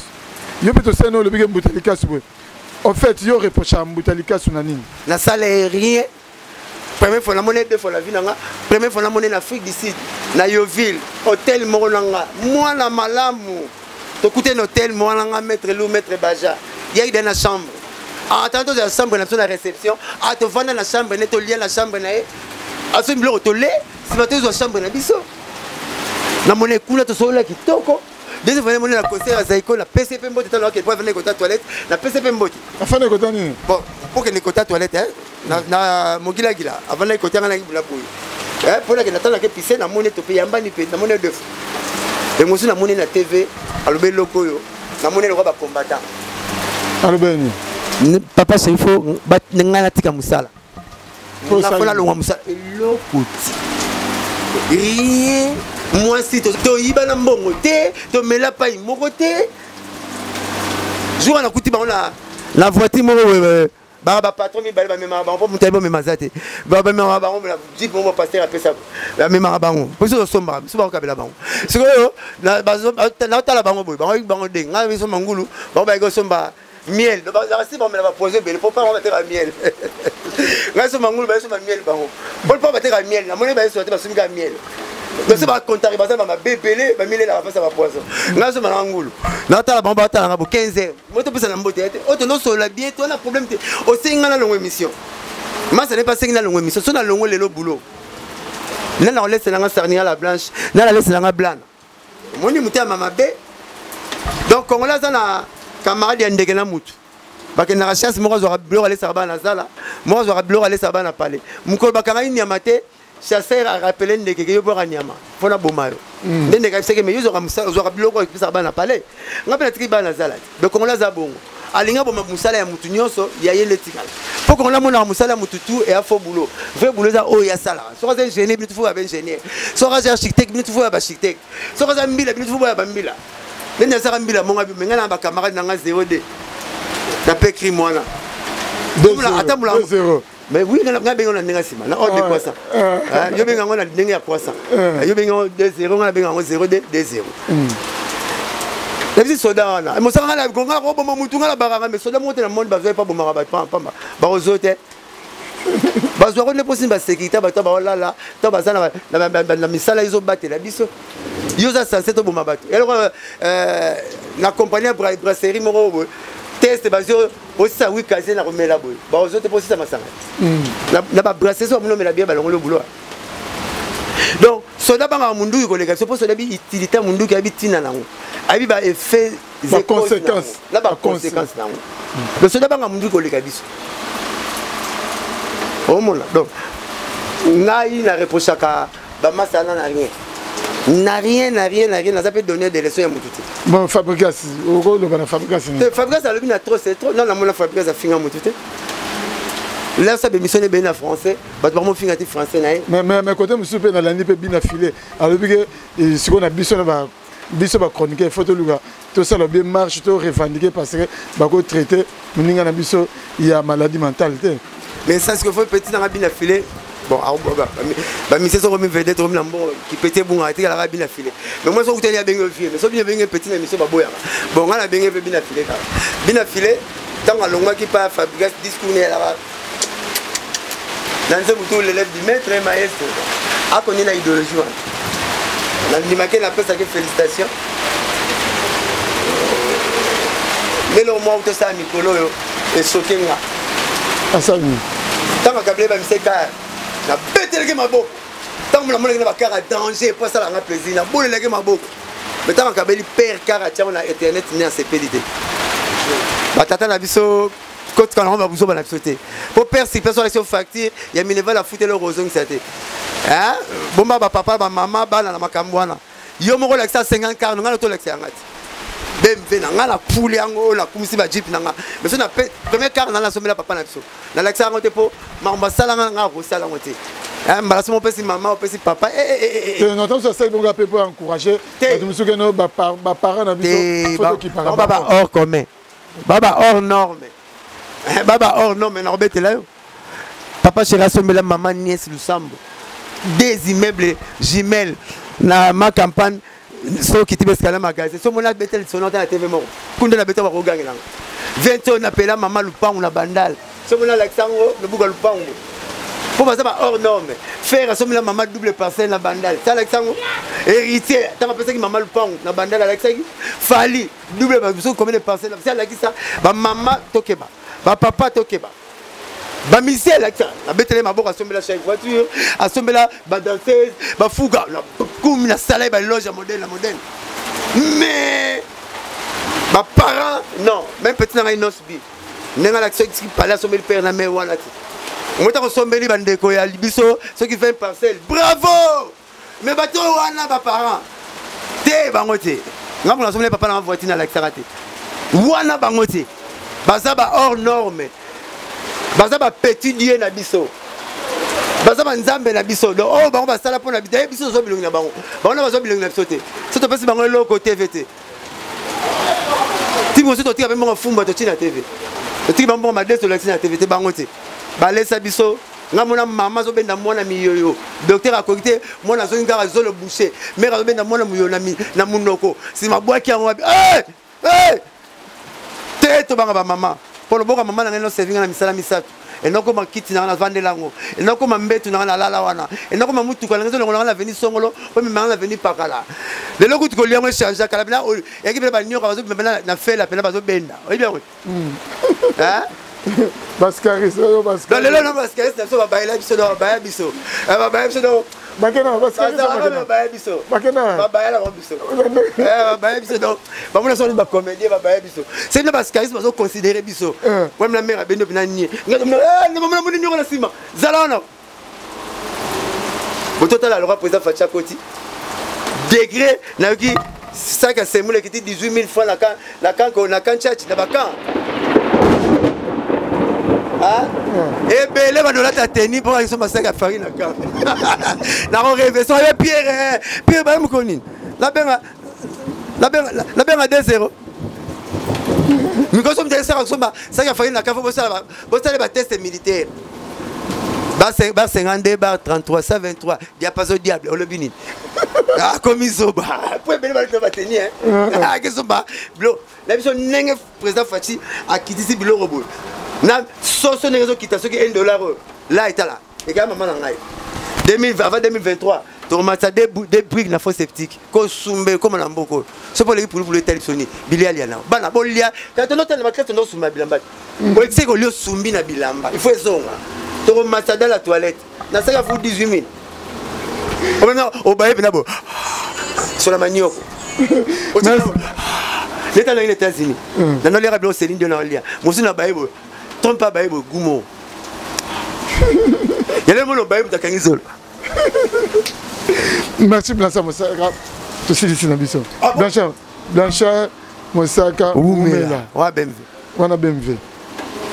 Yo peut aussi no le big mutalika so. En fait, yo reproche à mutalika so na nini. La salle rien. Première fois la monnaie, deux fois la vie nanga. Première fois la monnaie en Afrique du Sud, na Yoville, hôtel Moronanga. Moi la malamu. T'écoutez l'hôtel Moronanga, maître Lou, maître Baja. Il y a eu dans la chambre. En attendant la chambre, on a la réception. Ah, tu vas dans la chambre, on est lié la chambre. Ah, c'est une bleu au lait. Si tu vas dans la chambre, on a biso. La monnaie coule, tu sors là qui toko. Deuxième fois la monnaie la conseil à Zaïko, la PCP Mboti, tu as venir côté toilette, la PCP Mboti. Enfin, le côté ni. Bon, pour que les côtés toilette, hein. Na mogila gila avant la côté ngana ngibula boy pour la que natana ke pisser na monnaie to payer mbani pe na monnaie de et moi na monnaie na TV alobe loko yo na monnaie le roi ba combattant alobe ni papa c'est il faut bat ngana tika musala na fona lo musala lokoti rien moi si to yiba na mbongo te to mela pa moko te jour on a couti ba la voiture moko ba patron mi ba mema ba on peut me mazate ba mema ba on la jeep on va passer après ça ba mema ba on pour ça somba so ba ka bela ba on c'est que na ba na ta la ba on boy ba on de nga so mangulu ba go somba miel ba si ba me la poser belle faut pas on mettre miel nga so mangulu ba so miel ba on pas mettre miel na moni ba so te ba sumi ka miel donc c'est pas compter ba ça ba bébélé ba miel la face ça va poisson nga so mangulu na ta la ba ta la ba 15h moto pesa na mbote auto no so la bien to na problème te o singa na longo émission ma ça n'est pas singa na longo émission so na longo lelo boulot na na laisse na sarnia la blanche na la laisse na blanc moni muté mama be donc on la za na camarade ya ndeke na mutu bakena ka chance moko zo bleu aller sarba na zala moi zo bleu aller sarba na palais mukolo bakanga ni nyamate chasseur a rappelé ndeke yo bo nyama fona bomayo ndenge ka seke me yo zo bleu ko sarba na palais ngapela triba na zala donc on la za bongo alinga bo musala ya mutu nyonso ya yele tikala poko on la mona musala mutu tout et a faux boulot vrai boulot za o ya sala so ka ingénieur bitu fo ba ingénieur so ka architecte bitu fo ba architecte so ka mbila bitu fo ba mbila nene saka mbila monga bi menga na ba camarade nanga 0D na pe cri mwana 2-0 mais oui nga benga na ndinga sima na ordre quoi ça yo benga ngona ndinga ya quoi ça yo benga 2-0 nga benga 0D 2-0 la vie soda wana mo saka na gonga ko bomba mutu nga baranga mais soda monte na monde ba pas bomba ba pamba ba ozote ba zo ko ne possible ba sécurité ba to ba la to ba sana na misala izo batela biso yo za ça c'est to bomba bato alors na compagnie brasserie moko test ba zo aussi ça oui casé na remela boy ba ozote possible ça masanga na ba brasserie so mo mela bien ba longo le boulot donc soda banga mundu ko lega so po soda bi utilité mundu ki abitina nango abi ba effet des conséquences la ba conséquences nango le soda banga mundu ko lega biso oh mon donc ngai na reprochaka ba masana na rien ça peut donner des leçons à mututi bon Fabrice oko le bana Fabrice a le bien trop c'est trop non la mona Fabrice a finga mututi là ça be missionné bien en français ba vraiment finga ti français na mais côté monsieur pe na landi pe bien affilé alors que ce qu'on a biso ba chroniquer photo luga tout ça le bien marche tout revendiquer parce que ba ko traiter muninga na biso il y a maladie mentale mais ça ce qu'il faut petit dans la bien affilé bon bah monsieur so remis vedette remis lambo qui petit bon arrêter la bien affilé mais moi so vous tenir bien vieux mais so bien petit na monsieur ba boya bon on a bien affilé tant à longa qui pas Fabrice discours là dans ce bouton l'élève du maître et maestro a connu la idéologie on a marqué la presse avec félicitations mais le moment où tout ça Nicolo est choqué moi asami tant que câble ba miseka na beteleke maboko tant que la monnaie na car danger pas ça la plaisir na boleleke maboko mais tant que câble père car a tiens na internet ni en CPDD batata na biso côté quand on va vous na sauter pour père si personne la facture ya mineva la foutre le roson qui c'était hein bomba ba papa ba maman bana na makambwana yo moko la 50 car nga to la ngati bembe na nga la poule yango la kumisi ba jeep na nga mais na premier car na la somela papa na biso na la ngate po mamba sala nga ko sala ngote hein mbalaso mo pesi maman pesi papa non tant ça c'est bon gars pour encourager monsieur que no ba parents na biso photo qui par baba hors commun baba hors norme baba hors norme na robete là papa chéra somela maman nièce Lusambo des immeubles jumelles na ma campagne so qui tibes kala magasin so mona betel sonata na TV moko kunda na betel ba ko gangela 20 ans na pela maman lupango na bandal so mona laksango le buga lupango pour passer par hors norme faire so mona maman double parcelle na bandal ça laksango héritier ta penser que maman lupango na bandal laksaki fali double so combien de parcelles ça laki ça ba maman tokeba ba papa tokeba ba misé laksa na betel maboko asombela chaque voiture asombela ba danseuse ba fuga comme la salle ba loge modèle mais ma parents non même petit na une osbi nenga la qui parlait sur le père na mais wana ti on ta ko sombeli bandeko ya libiso ceux qui fait parcelle bravo mais bato wana ba parents te bangote ngamu na sombeli papa na voiture na la karate wana bangote baza ba hors norme baza ba petit dieu na biso baza banzambe na biso do oh bango basala pona bidai biso zo bilongi na bango bango bazo bilongi na biso te soto pesi bango loko TV te timo soto tika bango fumba to tina TV tika bango madeso la tina TV te bango te balesa biso ngamona mama zo benda mwana miyoyo docteur akokite mwana zo ngara zo le boucher mère zo benda mwana muyo na munoko si mabwaki yango te to banga ba mama polo boka mama na ngeno serving na misala misato enoko makiti na vandelango enoko mambetu na lala wana enoko mamutuka na ngezo longola na veni songolo po mi manga veni pakala lelo kuti ko liango changer kala bina ekipe ba nyoka bazo bena na fela pena bazo benda oyibi ko hein Bascaris Bascaris lelo na Bascaris na so ba baila biso do ba biso ba ba biso do bakena Bascaris ba biso bakena ba baila ba biso ba biso do ba mona so ba comédie ba biso c'est le Bascaris bazo considérer biso moi la mère bendo bina ni ngado na mona moni nyoko na sima zalana botota la loi président Fatia Koti degré na ki ça que c'est moule qui dit 18 000 francs la kan church na bakan ah et belé va dola ta tenir pour qu'ils sont passés à farine na kan na rêver so Pierre ba mukoni la benga 2-0 mikoso mtesa ka somba ça ka farine na kan faut bosala ba test militaire ba 52 ba 33 123 diapason diable le bini ah comme iso ba pour belé va tenir ah que somba blo la biso nenge président Fati a quitté bilo robot na soso nezo kita soki $1 là eta là et quand maman ngai 2020 avant 2023 to mata des briques na faux sceptique ko sumbe comme na mboko so pour le téléphone bilia liana bana bolia quand on entend ma crête no sumba bilamba ko exé ko lio sumbi na bilamba il faut ezonga to mata dans la toilette na saka fu 18 000 o maintenant o baye na bo sur la manioko l'état dans les États-Unis dans les rablo Céline Dion na lia mosu na baye bo trompe pas baye bo gumo yale mo lo baye bo takangizolo. Merci Blanchard Moussaka. Tu sais ici dans Bisson. Blanchard Moussaka. Oumela. Ouais BMW. On a BMW.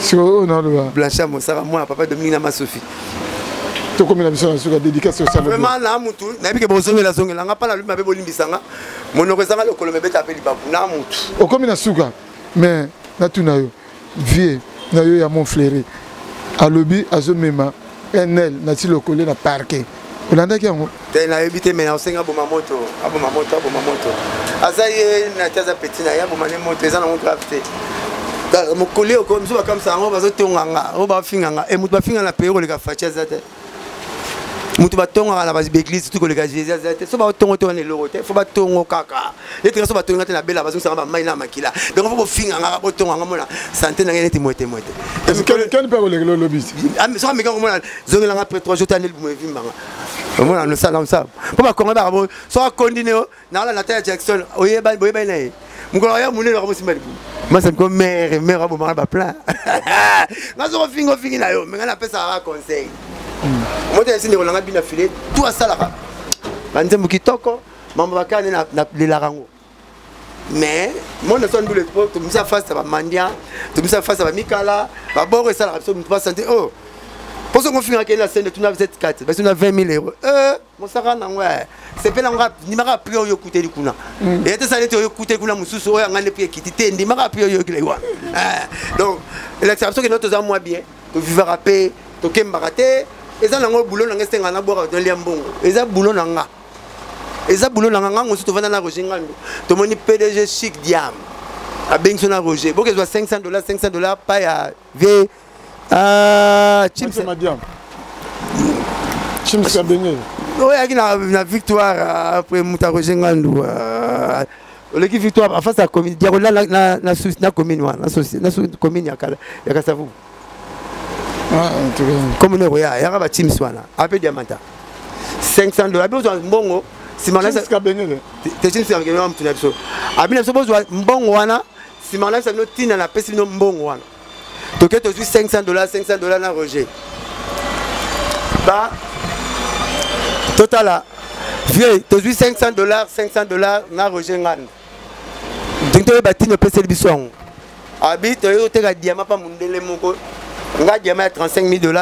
Sur on a le Blanchard Moussaka moi papa Dominique na ma Sophie. Tu comme la mission sur la dédicace au salon. Vraiment na mutu na bike bozonga la zonga nga pa na lui mabe bolimbisanga. Monoko zanga le kolombe ta peli babu na mutu. O comme na suka mais na tuna yo vie na yo ya mon flairé. A lobby azomema NL na ti le coller na parquet. Olanda ki yango na ebité mais na senga boma moto azaye na taza petit na ya boma ne moto eza na gravité mo coller comme ça comme ça on va zotonganga on va finganga et mutu ba finga na payero le ka fatia zate mutu ba tonga na ba église tout ko le ka Jésus zate so ba tongo to na loro te faut ba tongo kaka les traces ba tonga te na bela ba zo sanga ba mai na makila donc faut finganga ba tonga mona santé na ngene ti moite quel père le lobby so ameka mona zonga nga après 3 jours tanel bu vimbanga mona no sala ça pour ba konga ba bo so continuer na la Natalia Jackson oyeba na mukolo ya munene ko simba libu masa ko mère abo mara ba plan ngazo ko fingi na yo menga na pesa ba conseil moto ya sindi ko langa bina filet tout asala ka banze mukitoko mamba bakane na lelarango mais mon ne son le sport tout ça face à mandia tout ça face à mikala ba boro ça la personne pas santé oh pour ce qu'on finit avec la scène de tout na 4 parce qu'on a 20 000 €. Mon sara na ouais c'est pas l'engrais ni mara plus yo coûter du kuna et était ça yo coûter kuna mususu o ngane puis quitter ndi mara plus yo kilewa donc l'exception que notre moi bien to vivre à paix to kembaraté et ça nango boulot nanga stenga na boire dans liambongo et ça boulot nanga ngo to vana na Roger Ngandu to moni PDG chic diam a benso na Roger bo que soit $500 pas ya v Chimsa Madiam. Chimsa Benyé. Oui, il y a une victoire après Mouta Roger Ngandu. L'équipe victoire en face de la commune. Il y a la commune. La commune, il y a Kassavou. Comme il y a un team Swana. Après Diamanta. $500. Après, vous avez un bon. Si mon âge. C'est Chimsa Benyé. Après, vous avez un bon. Si mon âge, c'est notre team. On a payé un bon. Donc tu as $500 na Roger. Bah total vieux, tu as $500 na Roger Ngandu. Donc tu as bâti le PC Bisson. Habite tu as diamant pas mundele moko. Nga diamant $35 000.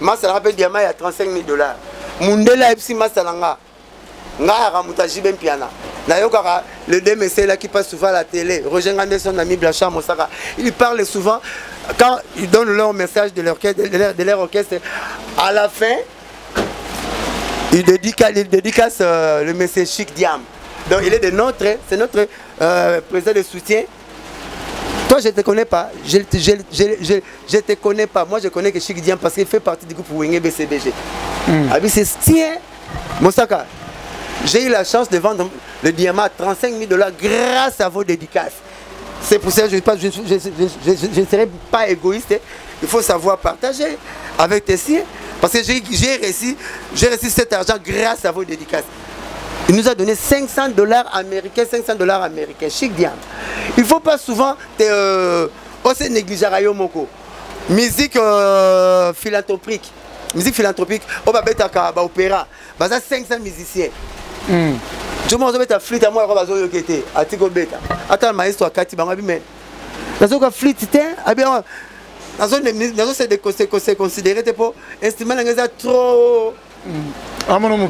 Massa rappelle diamant à 35 000 $. Mundela epsi massa langa. Nga ramuta jiben piana. Nayoka le DMC là qui passe souvent à la télé. Roger Anderson ami Blanchard Mosaka. Il parle souvent quand ils donnent leur message de leur orchestre à la fin. Il dédicace le monsieur Chic Diam. Donc il est de notre, c'est notre président de soutien. Toi je ne te connais pas, je te connais pas. Moi je connais que Chic Diam parce qu'il fait partie du groupe Wenge BCBG. Abi c'est tiens, Mosaka. J'ai eu la chance de vendre le diamant à 35 000 $ grâce à vos dédicaces. C'est pour ça que je ne serai pas égoïste. Il faut savoir partager avec tes siens. Parce que j'ai réussi cet argent grâce à vos dédicaces. Il nous a donné 500 $ américains, 500 $ américains. Chic Diam. Il ne faut pas souvent aussi négliger à Moko. Musique philanthropique. Musique philanthropique. On va mettre à opéra. Il y a 500 musiciens. Je me suis flûte à moi, je vais me à Tigo Beta. Attends, ma histoire, Kati, je vais me faire flûte. C'est considéré pour instrument trop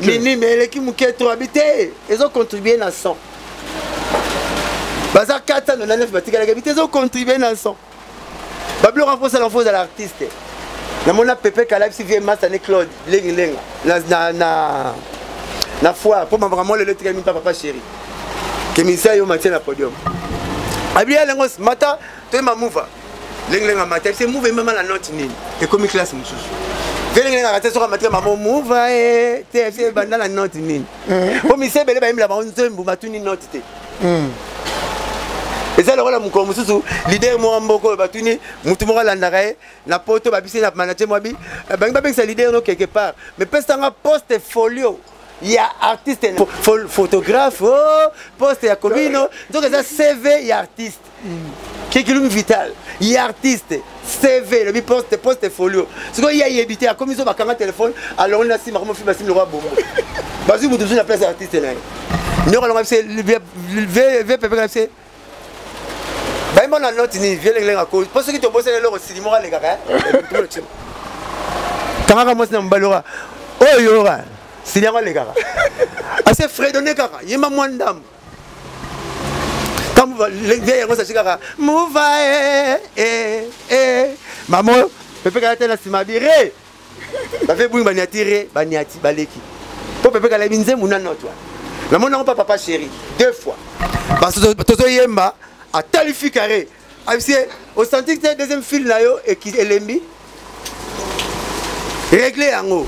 minime, mais qui est trop habité. Ils ont contribué dans le son. Bazar 499 ils ont contribué dans le son. Bablo renforce l'enfance de l'artiste. Na mona Pepe Kalab si vient Massa ne Claude lenga na foi pour vraiment le lettre mi papa chéri. Que misa yo matin na podium. Abia lengos mata to ma mouva. Lenga mata c'est mouve même la note nini. Et comme classe mususu. Lenga raté sur mata maman mouva et TFC banda la note nini. Comme misa bele ba imla ba onzo mbuma tuni note te. Et ça le rôle mon mususu leader mo mboko batuni mutu mo landarae na poto babisi na manager mo bi bang ba leader no quelque part mais pestanga portfolio il y a artiste photographe poste ya comino donc ça CV il y a artiste qui est vital il y a artiste CV le poste portfolio ce qu'il y a habité à comme ils ont bakanga téléphone alors on a si marmo fi basim le roi bomo basim mutu na place artiste là nous allons c'est VPPC. Ben mon note ni vieux les à cause parce que tu bosses le aussi moral les gars quand moi c'est mbalora oh yora c'est les gars assez fredonné kaka yema mwandam comme les vieux ça chikaka mouva maman pepe kala tena simabire ba fait bouin baniatire baniati baleki pour pepe kala binze muna note la mon papa chéri 2 fois parce que toto yemba à Talifi carré. Au senti que deuxième fil là et qui est l'embi réglé en haut.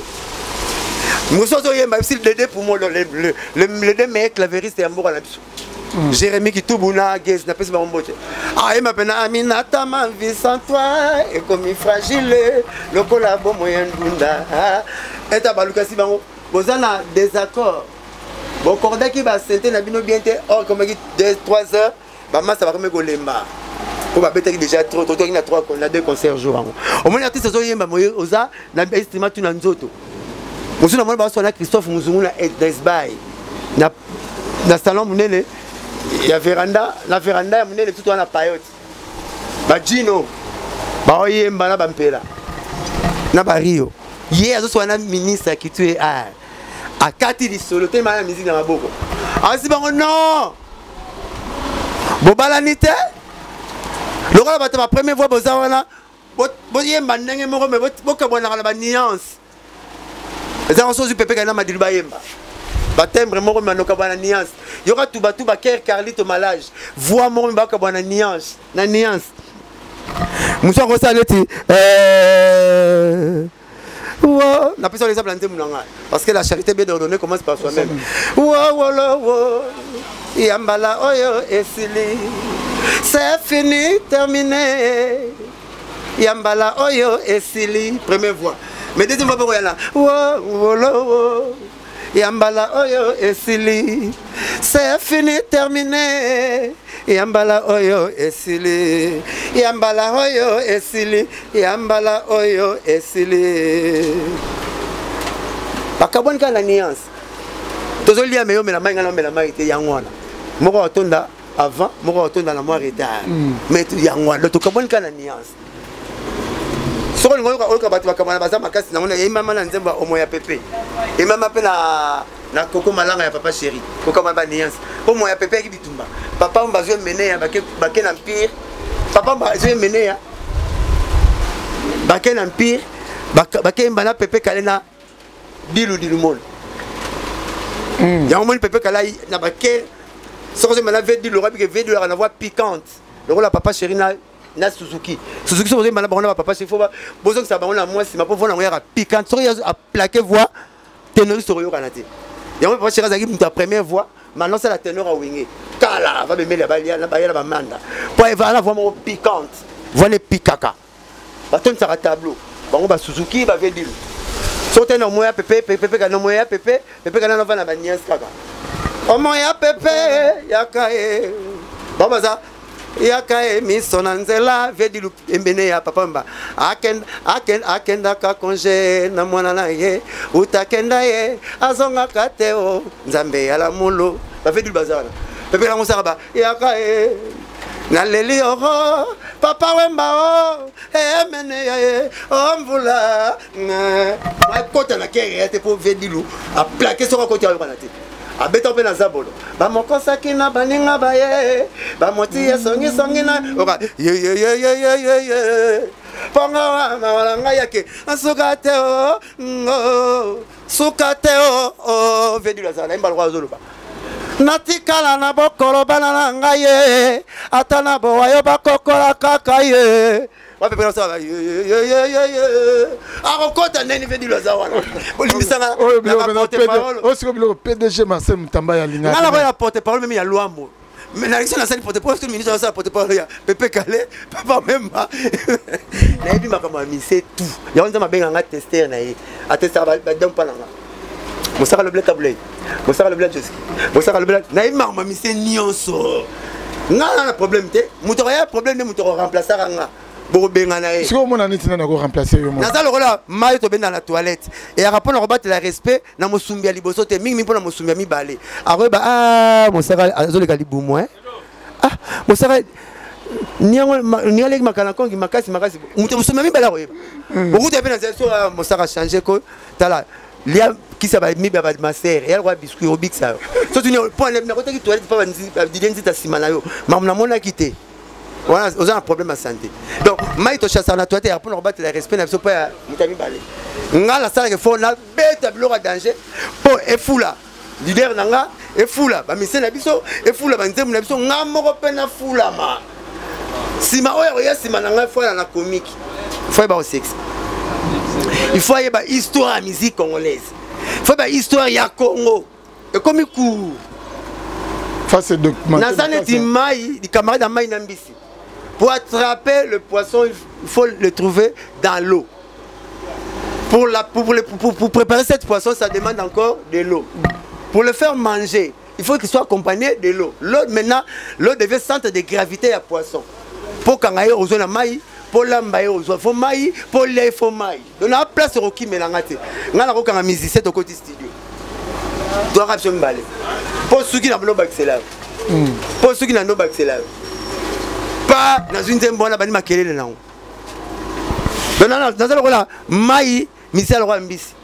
Moussozo yemba si le pour moi le deux mecs clavériste et amour à la biso. Jérémy qui tout bouna guez n'a pas ce bon ah il m'appelle Aminata ma vie sans toi et comme il fragile le collabo moyen bunda et ta baluka si bango bozana désaccord bon corda qui va sentir na bino bien or comme 2-3 heures. Bah ça va comme golemba. On va peut-être déjà trop il y a 3 on a 2 concerts jour. Au moins artiste zo yemba moyo oza na estima tu na nzoto. Musu na mona ba sona Christophe Muzungu na Desbay. Na salon munene ya veranda, la veranda ya munene tout na payote. Ba Gino. Ba yemba na bampela. Na ba Rio. Hier zo sona ministre qui tu es a kati di solo te ma musique na maboko. Ah si bango non. Bobalanité le rôle de ma première voix bozana boye mandenge moko mais bokabona la nuance les enfants du pépé kana madilba yemba batembre moko manoka bana nuance y aura tout ba ker Carlito malage voix moko mbaka bana nuance na nuance muso ko saleti wow n'a pas sur les implantés munanga parce que la charité bien ordonnée commence par soi-même wow Yambala oyo esili c'est fini terminé Yambala oyo esili première voix mais deuxième voix pour yana wo Yambala oyo esili c'est fini terminé Yambala oyo esili Yambala oyo esili Yambala oyo esili bakabon kana nuance tozolia meyo mais la main ngana mais la main était yangwana moko otonda avant moko otonda na moi retard mais yangwana to kabon kana nuance soko ngoyo ka bato bakamana baza makasi na ngona ye mama na nzemba omo ya pepe e mama pe na koko malanga ya papa chéri koko mama niance omo ya pepe ki bitumba papa mbazo mené ya bake na empire papa mbazo mené ya bake na empire bake mbana pepe kalena dilu mol ya moni pepe kala na bake soko ze mena vedi le rabi que vedi la voix piquante le rôle papa chéri na Suzuki so ze mena ba papa chéri faut ba bozo que ça ba on a moi c'est ma pauvre na ya piquante so a plaqué voix ténor sur yo kanate ya papa chéri azaki ta première voix maintenant c'est la ténor a wingé kala va me la balia na baia la manda pour va la voix mo piquante voix les pikaka ba ton ça tableau bango ba Suzuki ba vedi sauter na moya pepe kana moya pepe kana na va na nièce kaka omo ya pepe yakae baba za yakae misona nzela vedi lu embene ya papa mba akenda ka konje na mwana na ye utakenda ye azonga kateo nzambe ya la mulo ba vedi bazana pepe la mosaka ba yakae na leli oro papa wemba o emene ye omvula na kota na kere te po vedi lu a plaquer sur côté ya banate abeta pe na zabolo ba mokosaki na baninga baye ba moti ye songi na oka ye ponga na walanga yake sukate o sukate o vedi la sala imba lwa zolo ba natikala na bokolo bana ngaye atana bo wayo bakokola kaka ye wa pepe ça ye akokota neni vedi la zawana olimisanga o siko bilo PDG Marcel Mutamba ya linga ngala ba ya porte parole même ya Luambo mais na l'élection na salle porte parole tout le ministre ça porte parole ya Pepe Kale papa même na ebi makama mi c'est tout ya onza mabenga nga tester na ye atester ba donc pas nanga mosaka le blé tablé mosaka le blé jeski mosaka le blé na ebi makama mi c'est nyonso ngala na problème te muto ya problème ne muto remplacer nga si on a dit qu'on remplacer yo na za lokola mayo to benda na toilette et à rapport na rebattre la respect na mosumbi ali boso te mingi mpona mosumbi mi balé aroba ah mosaka azoleka libumu ah mosaka niale makana kongi makasi muto mosumbi mi balé royeba beaucoup de peine so mosaka changer ko tala lia kisa ba mi ba master et roi biscuit obik ça so tu ne point na côté qui toilette pas dilenzi ta simana yo mamna mona quitté. Voilà, on a un problème à santé. Donc, maïto chasse en atoité pour nous battre le respect, n'a pas mutami balé. Nga la salle que faut na bête blora danger pour e fula. Leader nanga e fula, ba mise na biso e fula ba nzemu na biso nga moko pe na fula ma. Sima oyo ya sima nanga faut na comique. Faut ba au sexe. Il faut y ba histoire à musique congolaise. Faut ba histoire ya Congo. Et comme coup. Face documentaire. Nazane ti mai, di camarade à mai nambisi. Pour attraper le poisson, il faut le trouver dans l'eau. Pour préparer cette poisson, ça demande encore de l'eau. Pour le faire manger, il faut qu'il soit accompagné de l'eau. L'eau, maintenant, l'eau devient centre de gravité à poisson. Pour qu'on aille aux zones à maï, pour l'ambaye aux zones, il faut maï, pour lait, il faut maï. Donc, on a place au qui mélangate. On a un musicien au côté studio. Tu as un balai. Pour ceux qui n'ont pas d'accélère. Pour ceux qui n'ont pas d'accélère. Pas dans une zone bonne, on a quel est le nom. Dans ce là, maï, Michel Roi Mbisi.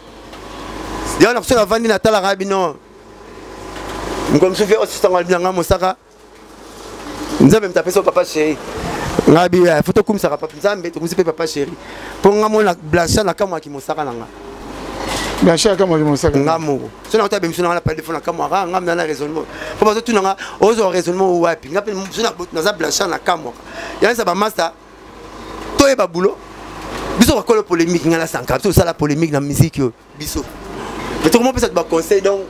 Il y a une option à vendre dans la rabino. Comme je fais aussi dans le Mosaka. Nous avons tapé sur papa chéri. Ngabi, photo comme ça, papa. Nous avons tapé papa chéri. Pour nous, on a blanchi na kamwa ki Mosaka nanga. Blanchi na kamwa ki Mosaka. Ngamo. Si on a tapé sur la téléphone na kamwa, ngam na raisonnement. Pour parce que tout nanga, ozo raisonnement ou wapi. Ngapi, nous avons blanchi na kamwa. Il y a ça ba master. Toi ba boulot. Biso ko polémique ngala sanka, tout ça la polémique dans musique yo. Biso. Mais tout le monde peut ça ba conseil donc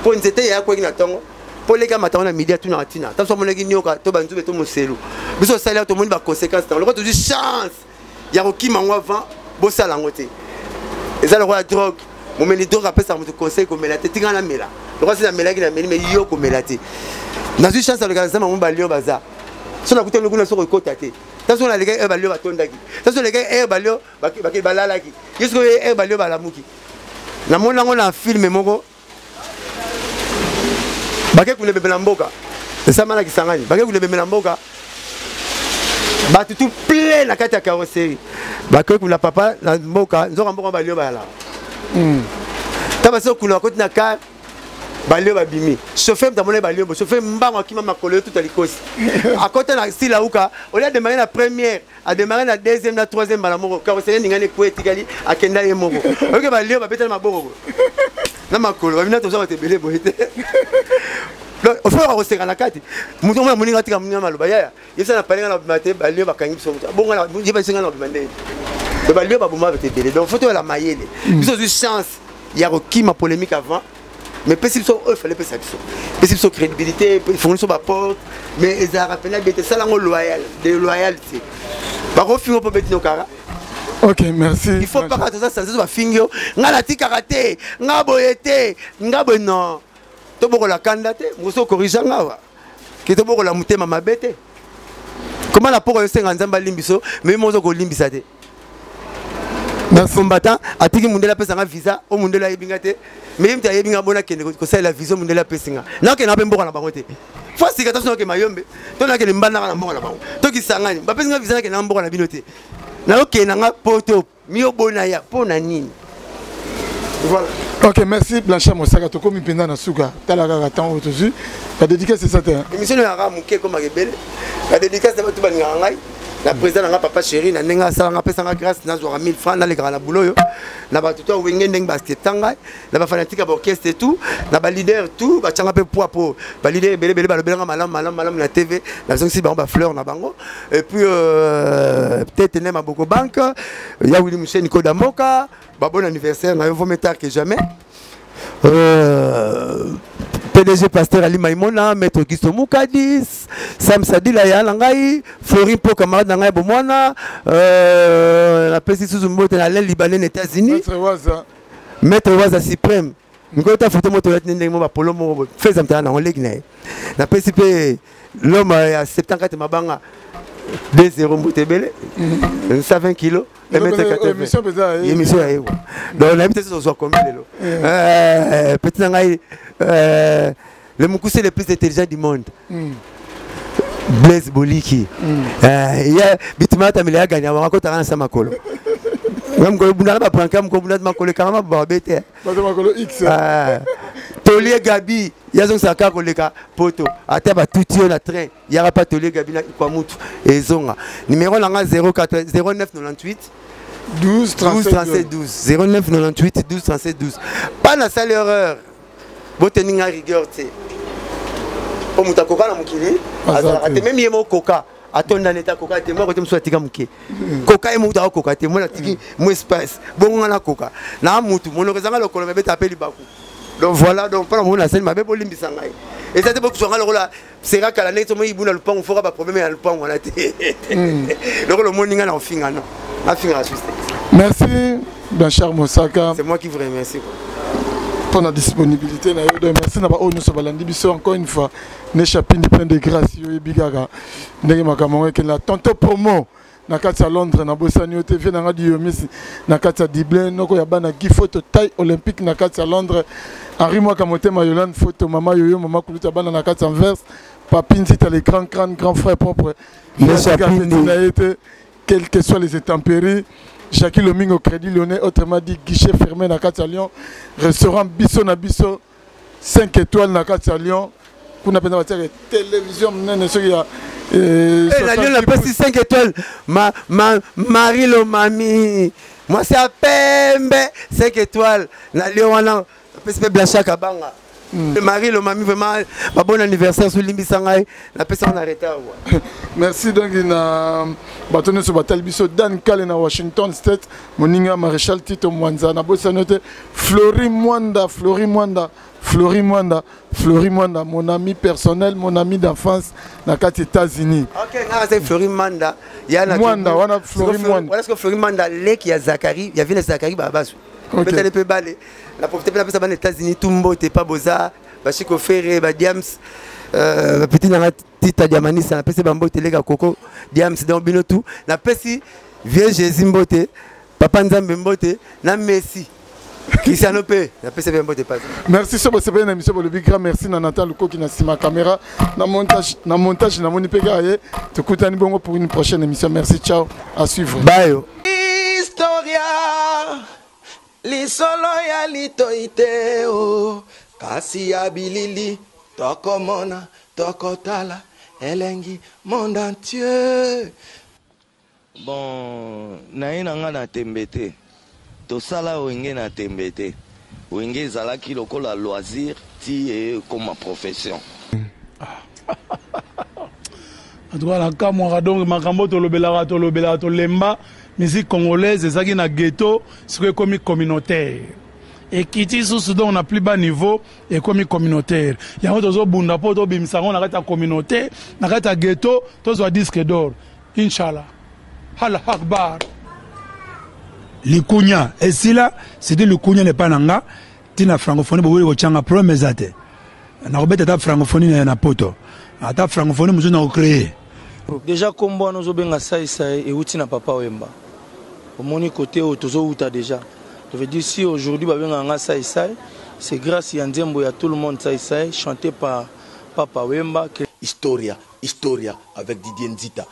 pour une c'était ya ko ki na tongo. Pour les gars matin na midi tout na tina. Tant so mon ngi nyoka to bantu beto mo selu. Biso ça là tout le monde ba conséquence dans. Le roi toujours chance. Ya ko ki mangwa vent bo sala ngote. Et ça le roi drogue. Mon meni drogue après ça me conseil ko melate tinga na mela. Le roi c'est na mela ki na meli mais yo ko melate. Na une chance le gars ça mon balio baza. So na kuté le guna so ko kotate. Taso na les gars balio batondaki. Taso les gars balio baki balalaki. Yesko balio balamuki. Na mona ngona film moko. Bake kule bebe na mboka. C'est mana kisangani. Bake kule bebe na mboka. Batu tout plein na kati ya carrosserie. bakoki la papa na mboka nzoka mboka balio bala ta baso kula koti na car balio babimi chauffeur tamone balio bo chauffeur mbango akima makolo tout alikosi à côté na style uka au lieu de démarrer la première à démarrer la deuxième la troisième bala moko carrosserie ngane ko etikali akenda ye moko OK balio babetela maboko na makolo babina tozo batebele boite donc au fond on sera na kati muto mona moninga tika moninga maloba ya yesa na palinga na bimate balio bakangi biso bonga na yeba singa na bimande balio babuma batebele donc photo la mayele biso une chance il y a ma polémique avant mais il fallait pas ça biso so crédibilité il faut sur ma porte mais ils a rappelé que ça la loyal de loyauté par contre fingo pour betino kara. OK, merci. Il faut pas que ça ça va fingo ngala ti karaté ngaboyete ngabo non to boko la candidaté muso corriger ngawa ki to boko la mutema mabete comment la pour senga nzamba limbiso mais mozo ko limbisa te merci combattant atiki mundela pesa nga visa o mundela yebingate mais mta yebinga bona kende ko ça la vision mundela pesinga na ke na pe mboka na bango te fois si kata soke mayombe to na ke limbana na mboka na bango to kisangani ba pesinga visa na ke na mboka na binote na ok na nga poto mio bona ya pona nini voilà. OK, merci Blanchard Mosaka to komi penda na suka talaka temps aujourd'hui la dédicace c'est ça émission ya ramuke comme rebelle la dédicace de tout baninga ngai la président nga papa chéri na nenga sala nga pesa nga grâce na zo 1000 francs na le grand na boulot yo na ba tuto wenge ndeng basket tanga na ba fanatique ba orchestre et tout na ba leader tout ba tanga pe poa po ba leader bele bele ba le belenga malam na TV na zonsi ba fleur na bango et puis peut-être ne ma boko banque ya Willy Michel Nico Damoka ba bon anniversaire na yo vaut tard que jamais PDG Pasteur Ali Maimona, Maître Gisto Moukadis, Sam Sadila Yalangai, Flori Po camarade Nangai Bomwana, la Pessi Suzumbote na l'Aile Libanais États-Unis. Maître Waza Suprême. Nous avons photo moto Nendemo Polo Mo, fait ça en ligne. La Pessi l'homme à 74 Mabanga 2-0 Moutebele, 120 kilos. Émission bizarre. Émission aïe. Donc la vitesse soit combien là? Petit nangai le Moukoussé le plus intelligent du monde. Blaise Boliki. Il y a bitima tamile gagné avant qu'on t'arrange ça makolo. Même quand vous n'avez pas pris un cam comme vous n'avez pas collé carrément barbete. Pas de makolo X. Tolier Gabi, il y a un sac koleka poto. Ataba tout tio na train. Il y aura pas Tolier Gabi na Kwamutu et Zonga. Numéro langa 0998 12 37 12 09 98 12 37 12. Pas na salle erreur. Boteninga rigueur te. Pour muta koka na mukili. Azate même yemo koka. Atonda neta koka te moi côté mso atika muke. Koka emo uta koka te moi atiki mo espace. Bonga na koka. Na mutu mono kezanga lokolo bebe tapeli baku. Donc voilà donc pas mon la scène ma bebe limbisa ngai. Et ça te beaucoup sur là sera kala neto mo ibuna le pan on fera pas problème à le pan on a té. Donc le moninga na finga non. Na finga la suite. Merci Blanchard Mosaka. C'est moi qui vous remercie. Pour la disponibilité, merci d'avoir nous sommes encore une fois. Né chapine plein de grâce, Bigaga. N'est que la tonto promo. Nakatsa Londres, na Bossani TV, na Radio Miss, Nakatsa Diblin, Noko Yabana, Guy photo taille olympique, Nakatsa Londres, Henri Mokamote Mayolan, photo Mama Yoyo, Mama Kuluta Bana, Nakatsa Anvers, Papine, c'est les grands frères propres. Quels que soient les intempéries. Jackie Loming au Crédit Lyonnais, autrement dit guichet fermé dans 4 Lyon, restaurant Bisso na Bisso, 5 étoiles dans 4 Lyon, qu'on appelle la télévision, la Lyon n'a pas 5 étoiles, Marie Lomami, moi c'est à Pembe, 5 étoiles, la Lyon on a Blanchard Kabanga. Marie le mami vraiment un bon anniversaire sur Limbi Sangai la personne en retard. Merci donc na batoné sur batal biso Dan Kale na Washington State moninga Maréchal Tito Mwanza na bosanote Flori Mwanda mon ami personnel mon ami d'enfance na kati États-Unis. OK na c'est Flori Mwanda Mwanda wana Flori Mwanda. Est-ce que Flori Mwanda leki ya Zakari ya vient Zakari babasu. Peut-être les peu balé. La profité de la États-Unis, Tumbo, t'es pas boza, Bachiko Ferré, Diams, petit nana Tita Diamani, ça n'a pas Bambo, Téléga Coco, Diams, dans Binotou, la Pessi, Vieux Jésus Mbote, Papa Nzambe Mbote, na Messi, qui s'en opé, la Pessi Mbote pas. Merci, c'est bien, monsieur le big grand, merci, Nathan Luko qui n'a pas ma caméra, na montage, na moni pégaye, te coûte un bon pour une prochaine émission. Merci, ciao, à suivre. Bye. lisolo ya litoite o kasi ya bilili tokomona tokotala elengi monde entier. Bon, naye nanga na tembete tosala wenge na tembete wenge ezalaki lokola loisir ti comme profession. En tout cas, la Kamwara, donc, Makambo, Tolobela, Tolemba, musique congolaise, et ça qui est ghetto, c'est comme communautaire. Et qui dit sous on a plus bas niveau, et comme communautaire. Il y a un autre bundapo, to bimsangon, on arrête à communauté, on arrête à ghetto, tous soit disque d'or. Inch'Allah. Allah Akbar. Likunya. Et si là, c'était Likunya n'est pas nanga, tina francophonie, vous voulez vous tchanga promesate. On a rebête à francophonie na poto. À ta francophonie, nous avons créé. Déjà, comme moi, nous avons ça et outil na papa Wemba. Au mon côté, au tozo outa déjà. Je veux dire, si aujourd'hui, c'est grâce à Ndiembo, à tout le monde, chanté par Papa Wemba. Historia avec Didier Nzita.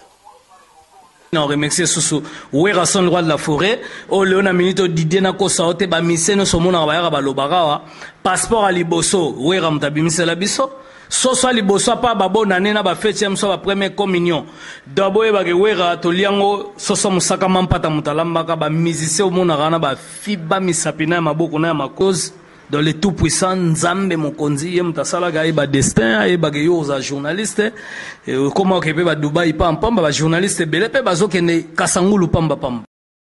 On remercie Soussou. Où est son roi de la forêt? Oh, Léona Minito Didier Nako Saote, Bamise, no Somona Bayara Balobarawa. Passeport à Liboso. Où est Ramtabimise la Biso? Soso liboso pa babo nanena ba fetiam so ba première communion dabo e ba gewera to liango soso musaka mampata mutalamba ka ba musicien au mona rana ba fiba misapina maboko na makoz dans le tout puissant Nzambe mokonzi ye mutasala ga e ba destin e ba geyo za journaliste comment ke ba Dubai pa pamba ba journaliste bele pe bazokene kasangulu pamba pamba